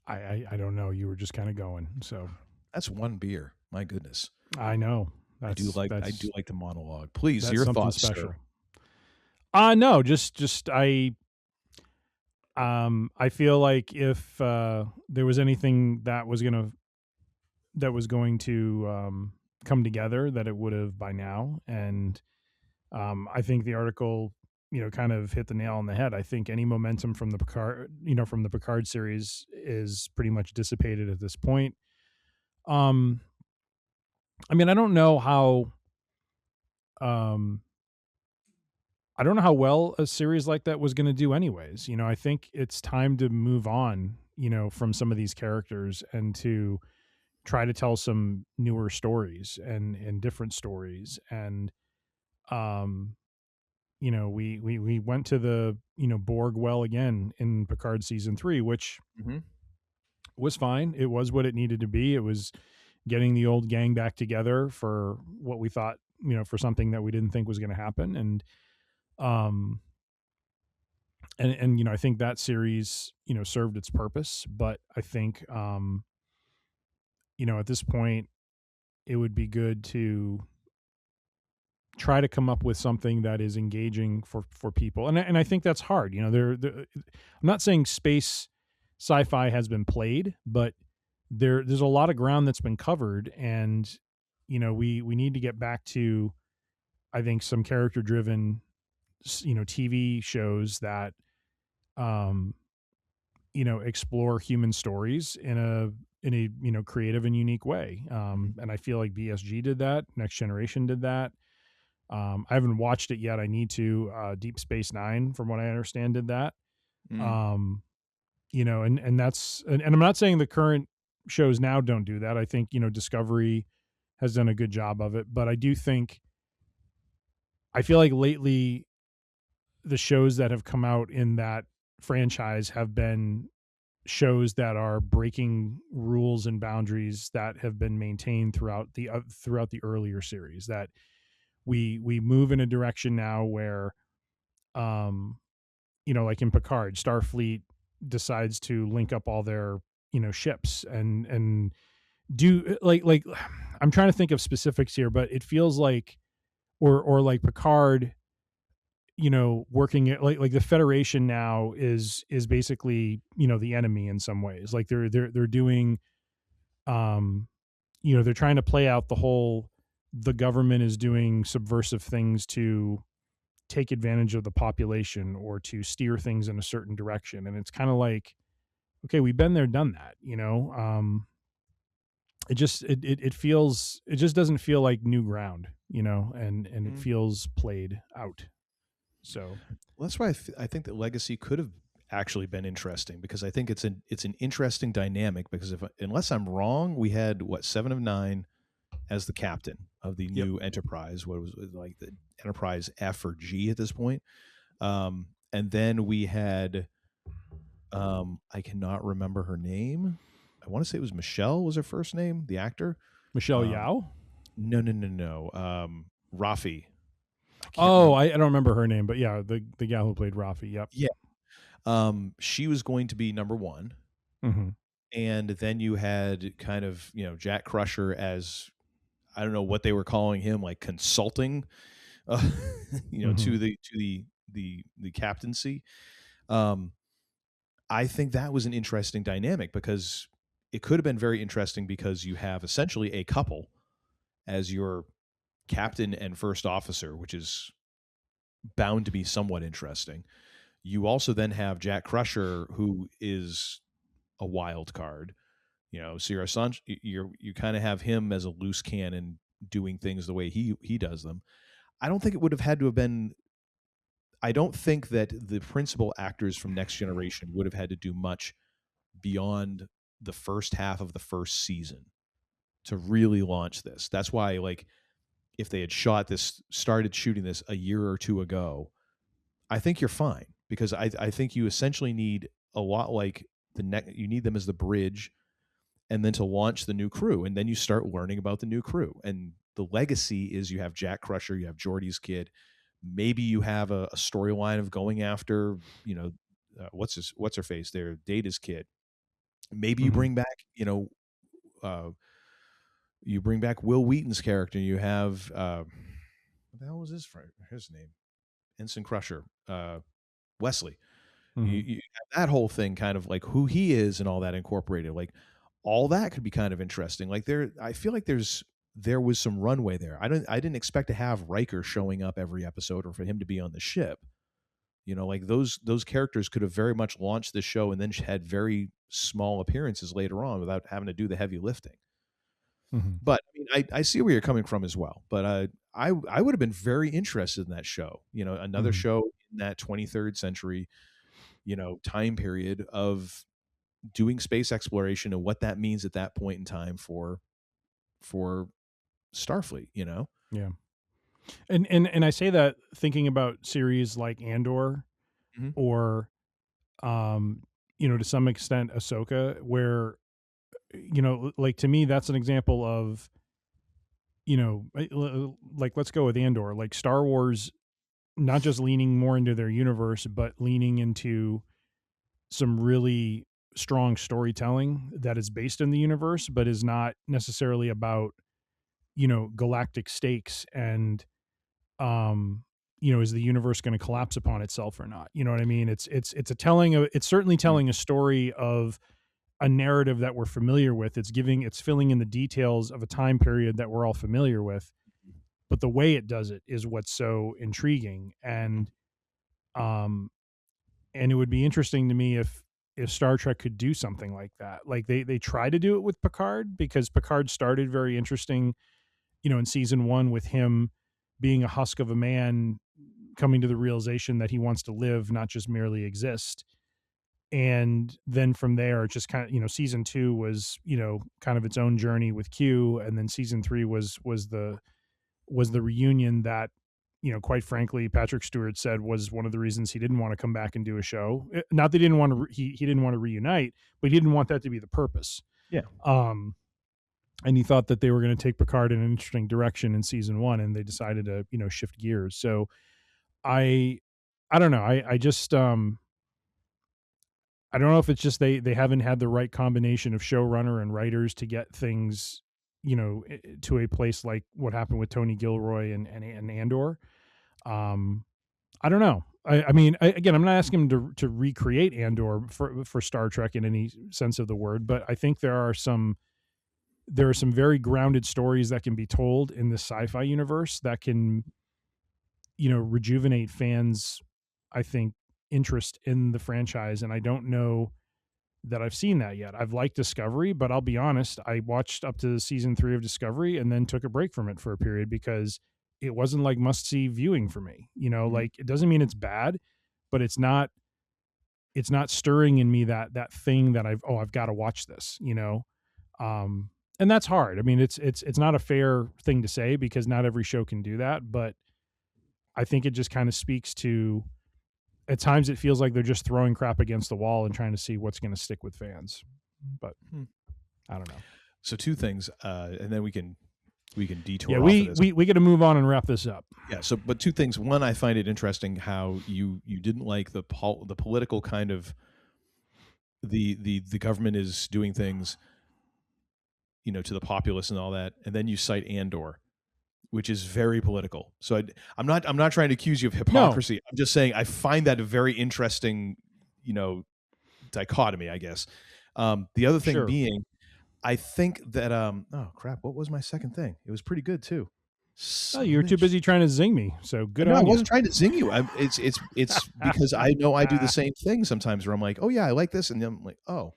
I don't know. You were just kind of going. So that's one beer. My goodness. I know. I do like the monologue. Please, your thoughts, special. No, just I feel like if there was anything that was going to come together, that it would have by now. And I think the article, kind of hit the nail on the head. I think any momentum from the Picard series is pretty much dissipated at this point. I mean, I don't know how I don't know how well a series like that was going to do anyways. You know, I think it's time to move on, you know, from some of these characters and to try to tell some newer stories and different stories. And, you know, we went to the, you know, Borg well again in Picard season 3, which was fine. It was what it needed to be. It was getting the old gang back together for what we thought, you know, for something that we didn't think was going to happen. And you know, I think that series, you know, served its purpose, but I think, you know, at this point it would be good to try to come up with something that is engaging for people. And I think that's hard. You know, I'm not saying space sci-fi has been played, but there's a lot of ground that's been covered, and you know, we need to get back to, I think, some character driven, you know, TV shows that you know, explore human stories in a you know, creative and unique way. And I feel like BSG did that. Next Generation did that. I haven't watched it yet. I need to. Deep Space Nine, from what I understand, did that. You know, and that's, and I'm not saying the current shows now don't do that. I think, you know, Discovery has done a good job of it, but I do think, I feel like lately the shows that have come out in that franchise have been shows that are breaking rules and boundaries that have been maintained throughout the earlier series. That we move in a direction now where, you know, like in Picard, Starfleet decides to link up all their, you know, ships and do like I'm trying to think of specifics here, but it feels like, or like Picard, you know, working at like the Federation now is basically, you know, the enemy in some ways. Like they're doing, you know, they're trying to play out the whole, the government is doing subversive things to take advantage of the population or to steer things in a certain direction. And it's kind of like, okay, we've been there, done that, you know. It just it feels, it just doesn't feel like new ground, you know, and it feels played out. So well, that's why I think that Legacy could have actually been interesting, because I think it's an interesting dynamic, because unless I'm wrong, we had 7 of 9 as the captain of the new Enterprise. What was it, like the Enterprise F or G at this point? And then we had, I cannot remember her name. I want to say it was Michelle was her first name, the actor. Michelle Yeoh? No. Rafi. I don't remember her name, but yeah, the gal who played Rafi. Yep. Yeah. She was going to be number 1. Mm-hmm. And then you had kind of, you know, Jack Crusher as, I don't know what they were calling him, like consulting, you know, to the captaincy. I think that was an interesting dynamic, because it could have been very interesting, because you have essentially a couple as your captain and first officer, which is bound to be somewhat interesting. You also then have Jack Crusher, who is a wild card, you know, so you kind of have him as a loose cannon doing things the way he does them. I don't think it would have had to have been, I don't think that the principal actors from Next Generation would have had to do much beyond the first half of the first season to really launch this. That's why, like, if they had started shooting this a year or two ago, I think you're fine, because I think you essentially need a lot like you need them as the bridge, and then to launch the new crew, and then you start learning about the new crew. And the legacy is you have Jack Crusher, you have Geordi's kid, maybe you have a storyline of going after, you know, what's her face there, Data's kid. Maybe you bring back, you know, you bring back Will Wheaton's character. You have what the hell was his name? Ensign Crusher, Wesley. You have that whole thing, kind of like who he is and all that incorporated. Like all that could be kind of interesting. Like I feel like there was some runway there. I didn't expect to have Riker showing up every episode, or for him to be on the ship. You know, like those characters could have very much launched the show and then had very small appearances later on without having to do the heavy lifting. But I mean, I see where you're coming from as well. But I would have been very interested in that show. Another show in that 23rd century, time period of doing space exploration and what that means at that point in time for Starfleet. Yeah. And I say that thinking about series like Andor, or to some extent Ahsoka, where like, to me, that's an example of, like, let's go with Andor, like Star Wars, not just leaning more into their universe, but leaning into some really strong storytelling that is based in the universe, but is not necessarily about, galactic stakes and, is the universe going to collapse upon itself or not? You know what I mean? It's certainly telling a story of a narrative that we're familiar with. It's filling in the details of a time period that we're all familiar with, but the way it does it is what's so intriguing. And it would be interesting to me if Star Trek could do something like that. Like they try to do it with Picard, because Picard started very interesting, in season 1, with him being a husk of a man coming to the realization that he wants to live, not just merely exist. And then from there, it just kind of, season 2 was, kind of its own journey with Q. And then season 3 was the reunion that, quite frankly, Patrick Stewart said was one of the reasons he didn't want to come back and do a show. Not that he didn't want to, he didn't want to reunite, but he didn't want that to be the purpose. Yeah. And he thought that they were going to take Picard in an interesting direction in season 1, and they decided to, shift gears. So I don't know. I just, I don't know if it's just they haven't had the right combination of showrunner and writers to get things, to a place like what happened with Tony Gilroy and Andor. I don't know. I mean, again, I'm not asking him to recreate Andor for Star Trek in any sense of the word, but I think there are some very grounded stories that can be told in the sci-fi universe that can, rejuvenate fans, I think, interest in the franchise. And I don't know that I've seen that yet. I've liked Discovery, but I'll be honest, I watched up to season 3 of Discovery and then took a break from it for a period because it wasn't like must-see viewing for me. Like, it doesn't mean it's bad, but it's not stirring in me that thing that I've got to watch this, and that's hard. I mean, it's not a fair thing to say because not every show can do that, but I think it just kind of speaks to, at times it feels like they're just throwing crap against the wall and trying to see what's going to stick with fans. But I don't know. So 2 things, and then we can detour. Yeah, off of this. we got to move on and wrap this up. Yeah. So, but 2 things. One, I find it interesting how you didn't like the political kind of the government is doing things, to the populace and all that, and then you cite Andor, which is very political. So I'm not trying to accuse you of hypocrisy. No. I'm just saying I find that a very interesting, dichotomy, I guess. The other thing being, I think that oh crap, what was my second thing? It was pretty good too. You were too busy trying to zing me. So good on you. I wasn't trying to zing you. It's because I know I do the same thing sometimes where I'm like, oh yeah, I like this, and then I'm like, oh,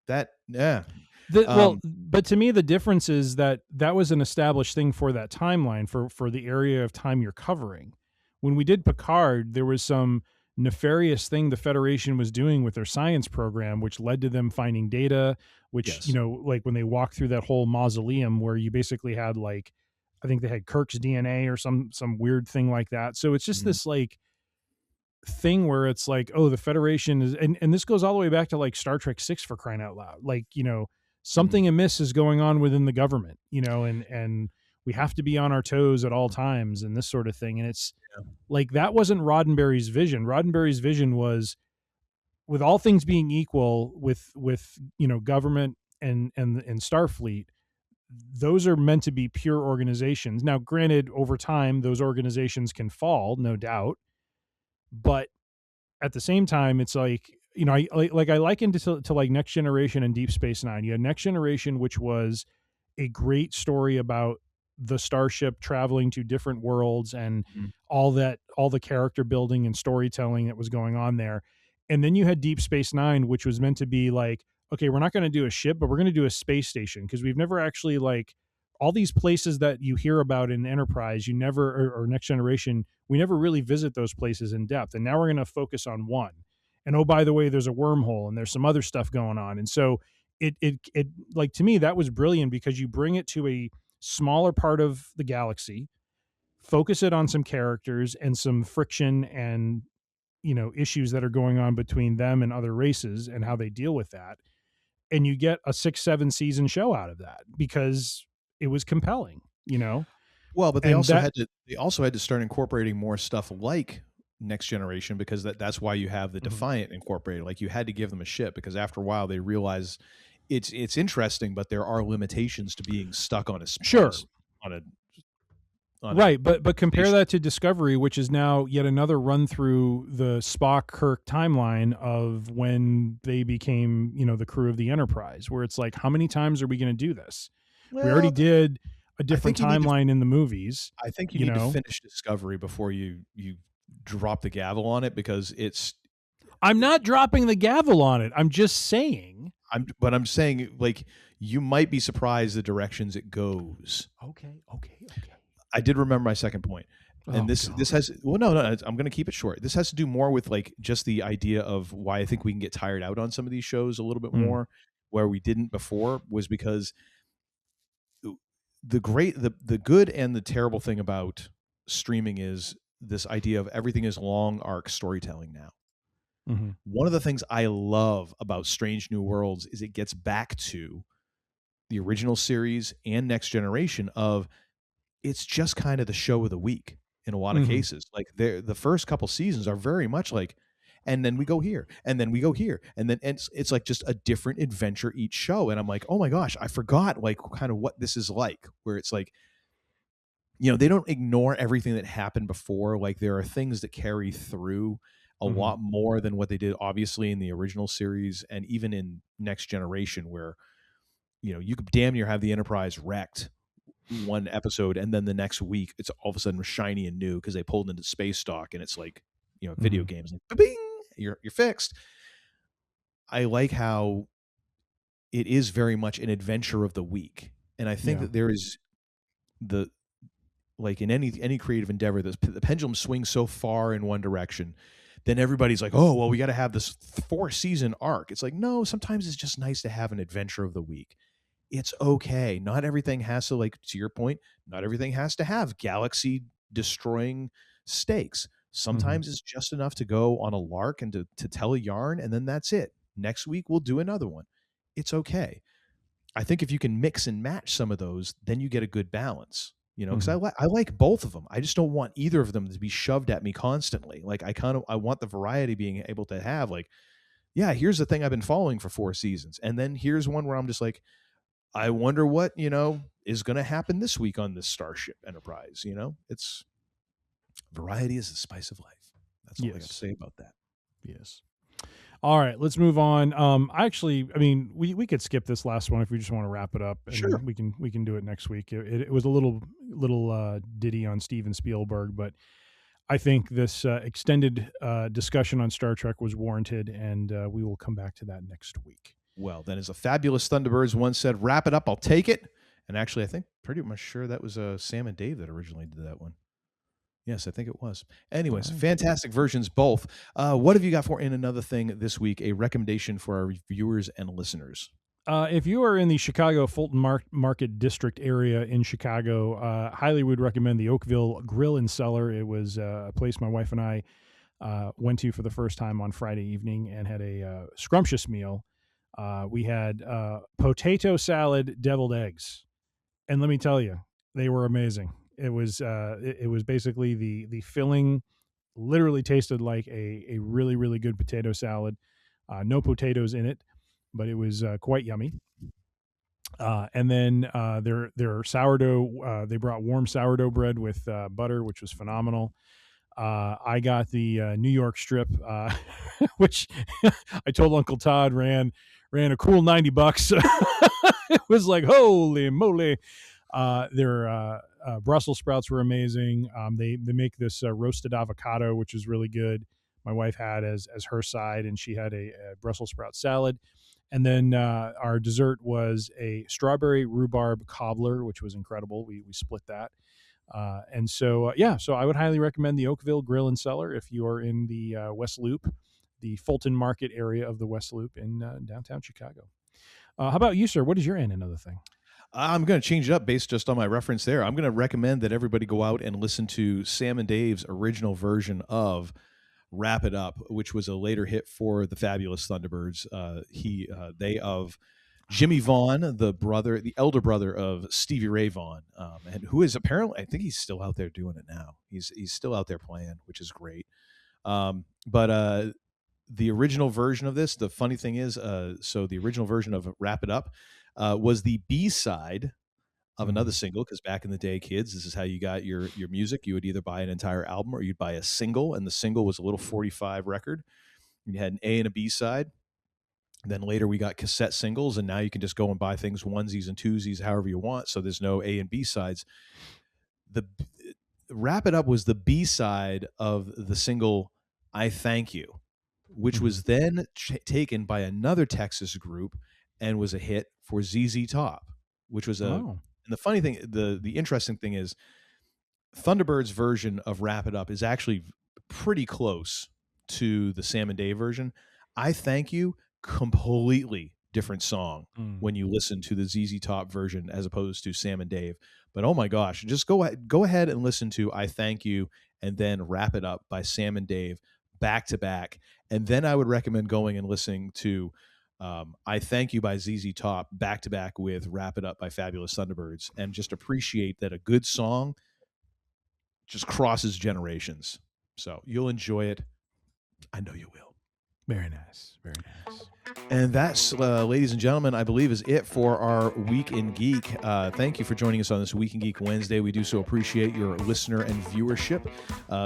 that yeah. But to me, the difference is that was an established thing for that timeline, for the area of time you're covering. When we did Picard, there was some nefarious thing the Federation was doing with their science program, which led to them finding data, which, yes. Like when they walked through that whole mausoleum where you basically had, like, I think they had Kirk's DNA or some weird thing like that. So it's just this, like, thing where it's like, oh, the Federation is, and this goes all the way back to, like, Star Trek 6, for crying out loud. Like, something amiss is going on within the government, and we have to be on our toes at all times and this sort of thing. And it's like, that wasn't Roddenberry's vision. Roddenberry's vision was, with all things being equal, with government and Starfleet, those are meant to be pure organizations. Now, granted, over time, those organizations can fall, no doubt, but at the same time, it's like, I likened it to like Next Generation and Deep Space Nine. You had Next Generation, which was a great story about the starship traveling to different worlds and all the character building and storytelling that was going on there. And then you had Deep Space Nine, which was meant to be like, okay, we're not going to do a ship, but we're going to do a space station, because we've never actually, like, all these places that you hear about in Enterprise, you never, or Next Generation, we never really visit those places in depth. And now we're going to focus on one. And oh, by the way, there's a wormhole and there's some other stuff going on. And so it like, to me, that was brilliant because you bring it to a smaller part of the galaxy, focus it on some characters and some friction and, issues that are going on between them and other races and how they deal with that. And you get a 6-7 season show out of that because it was compelling, Well, but they also had to start incorporating more stuff like Next Generation, because that's why you have the Defiant incorporated. Like, you had to give them a ship, because after a while they realize it's interesting, but there are limitations to being stuck on a right. But compare that to Discovery, which is now yet another run through the Spock Kirk timeline of when they became, the crew of the Enterprise, where it's like, how many times are we going to do this? Well, we already did a different timeline in the movies. I think you need to finish Discovery before you drop the gavel on it, because I'm not dropping the gavel on it. I'm just saying. I'm saying, like, you might be surprised the directions it goes. Okay. I did remember my second point. And this has, no, I'm going to keep it short. This has to do more with, like, just the idea of why I think we can get tired out on some of these shows a little bit more, where we didn't before, was because the good and the terrible thing about streaming is this idea of everything is long arc storytelling now. One of the things I love about Strange New Worlds is it gets back to the original series and Next Generation of, it's just kind of the show of the week in a lot of cases. Like, the first couple seasons are very much like, and then we go here, and then we go here, and then it's like just a different adventure each show. And I'm like, oh my gosh, I forgot, like, kind of what this is like, where it's like, they don't ignore everything that happened before. Like, there are things that carry through a lot more than what they did, obviously, in the original series, and even in Next Generation, where, you could damn near have the Enterprise wrecked one episode, and then the next week it's all of a sudden shiny and new because they pulled into space stock, and it's like, video games, like, bing, you're fixed. I like how it is very much an adventure of the week, and I think that there is like in any creative endeavor, the pendulum swings so far in one direction, then everybody's like, oh, well, we got to have this 4-season arc. It's like, no, sometimes it's just nice to have an adventure of the week. It's okay. Not everything has to, like, to your point, not everything has to have galaxy destroying stakes. Sometimes it's just enough to go on a lark and to tell a yarn, and then that's it. Next week we'll do another one. It's okay. I think if you can mix and match some of those, then you get a good balance. Because I like both of them. I just don't want either of them to be shoved at me constantly. Like, I want the variety, being able to have, like, yeah, here's the thing I've been following for 4 seasons, and then here's one where I'm just like, I wonder what, is going to happen this week on this Starship Enterprise. It's variety is the spice of life. That's all I got to say about that. Yes. All right, let's move on. We could skip this last one if we just want to wrap it up. And sure. We can do it next week. It was a little ditty on Steven Spielberg, but I think this extended discussion on Star Trek was warranted, and we will come back to that next week. Well, then, as a Fabulous Thunderbirds once said, wrap it up, I'll take it. And actually, I think pretty much sure that was Sam and Dave that originally did that one. Yes, I think it was. Anyways, fantastic versions both. What have you got for in another thing this week? A recommendation for our viewers and listeners. If you are in the Chicago Fulton Market District area in Chicago, highly would recommend the Oakville Grill and Cellar. It was a place my wife and I went to for the first time on Friday evening and had a scrumptious meal. We had potato salad, deviled eggs, and let me tell you, they were amazing. It was basically the filling literally tasted like a really, really good potato salad. No potatoes in it, but it was quite yummy. And then their sourdough, they brought warm sourdough bread with butter, which was phenomenal. I got the New York strip, which I told Uncle Todd ran a cool $90. It was like, holy moly. Their Brussels sprouts were amazing. They make this roasted avocado, which is really good. My wife had as her side, and she had a Brussels sprout salad. And then our dessert was a strawberry rhubarb cobbler, which was incredible. We split that. So I would highly recommend the Oakville Grill and Cellar if you are in the West Loop, the Fulton Market area of the West Loop in downtown Chicago. How about you, sir? What is your and another thing? I'm going to change it up based just on my reference there. I'm going to recommend that everybody go out and listen to Sam and Dave's original version of Wrap It Up, which was a later hit for the Fabulous Thunderbirds. They of Jimmy Vaughn, the elder brother of Stevie Ray Vaughan, and who is apparently, I think he's still out there doing it now. He's still out there playing, which is great. But the original version of this, the funny thing is, so the original version of Wrap It Up was the B-side of another single, because back in the day, kids, this is how you got your music. You would either buy an entire album or you'd buy a single, and the single was a little 45 record. You had an A and a B side. Then later we got cassette singles, and now you can just go and buy things onesies and twosies, however you want. So there's no A and B sides. The Wrap It Up was the B side of the single I Thank You, which was then taken by another Texas group and was a hit for ZZ Top, which was and the funny thing, the interesting thing is Thunderbird's version of Wrap It Up is actually pretty close to the Sam and Dave version. I Thank You, completely different song when you listen to the ZZ Top version as opposed to Sam and Dave. But oh my gosh, just go ahead and listen to I Thank You and then Wrap It Up by Sam and Dave back to back. And then I would recommend going and listening to I Thank You by ZZ Top back to back with Wrap It Up by Fabulous Thunderbirds, and just appreciate that a good song just crosses generations. So you'll enjoy it. I know you will. Very nice. Very nice. And that's, ladies and gentlemen, I believe is it for our Week in Geek. Thank you for joining us on this Week in Geek Wednesday. We do so appreciate your listener and viewership.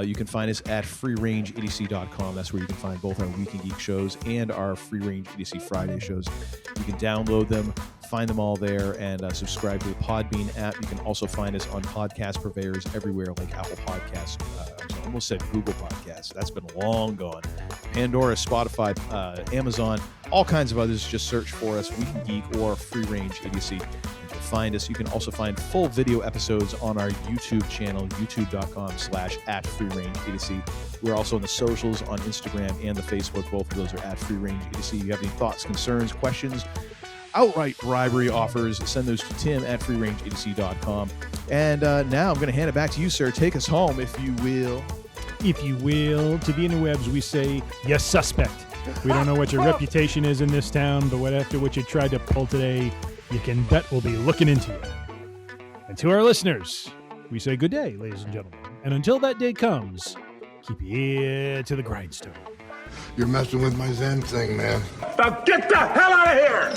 You can find us at freerangeidiocy.com. That's where you can find both our Week in Geek shows and our Free Range Idiocy Friday shows. You can download them, find them all there, and subscribe to the Podbean app. You can also find us on podcast purveyors everywhere, like Apple Podcasts. I almost said Google Podcasts. That's been long gone. Pandora, Spotify, Amazon, all kinds of others. Just search for us, Week in Geek or Free Range Idiocy. You can find us. You can also find full video episodes on our YouTube channel, youtube.com/@freerangeidiocy. We're also on the socials on Instagram and the Facebook. Both of those are @freerangeidiocy. You have any thoughts, concerns, questions, outright bribery offers, send those to tim@freerangeidiocy.com. And now I'm going to hand it back to you, sir. Take us home, if you will. If you will. To the interwebs, we say, you suspect. We don't know what your reputation is in this town, but after what you tried to pull today, you can bet we'll be looking into you. And to our listeners, we say good day, ladies and gentlemen. And until that day comes, keep your ear to the grindstone. You're messing with my Zen thing, man. Now get the hell out of here!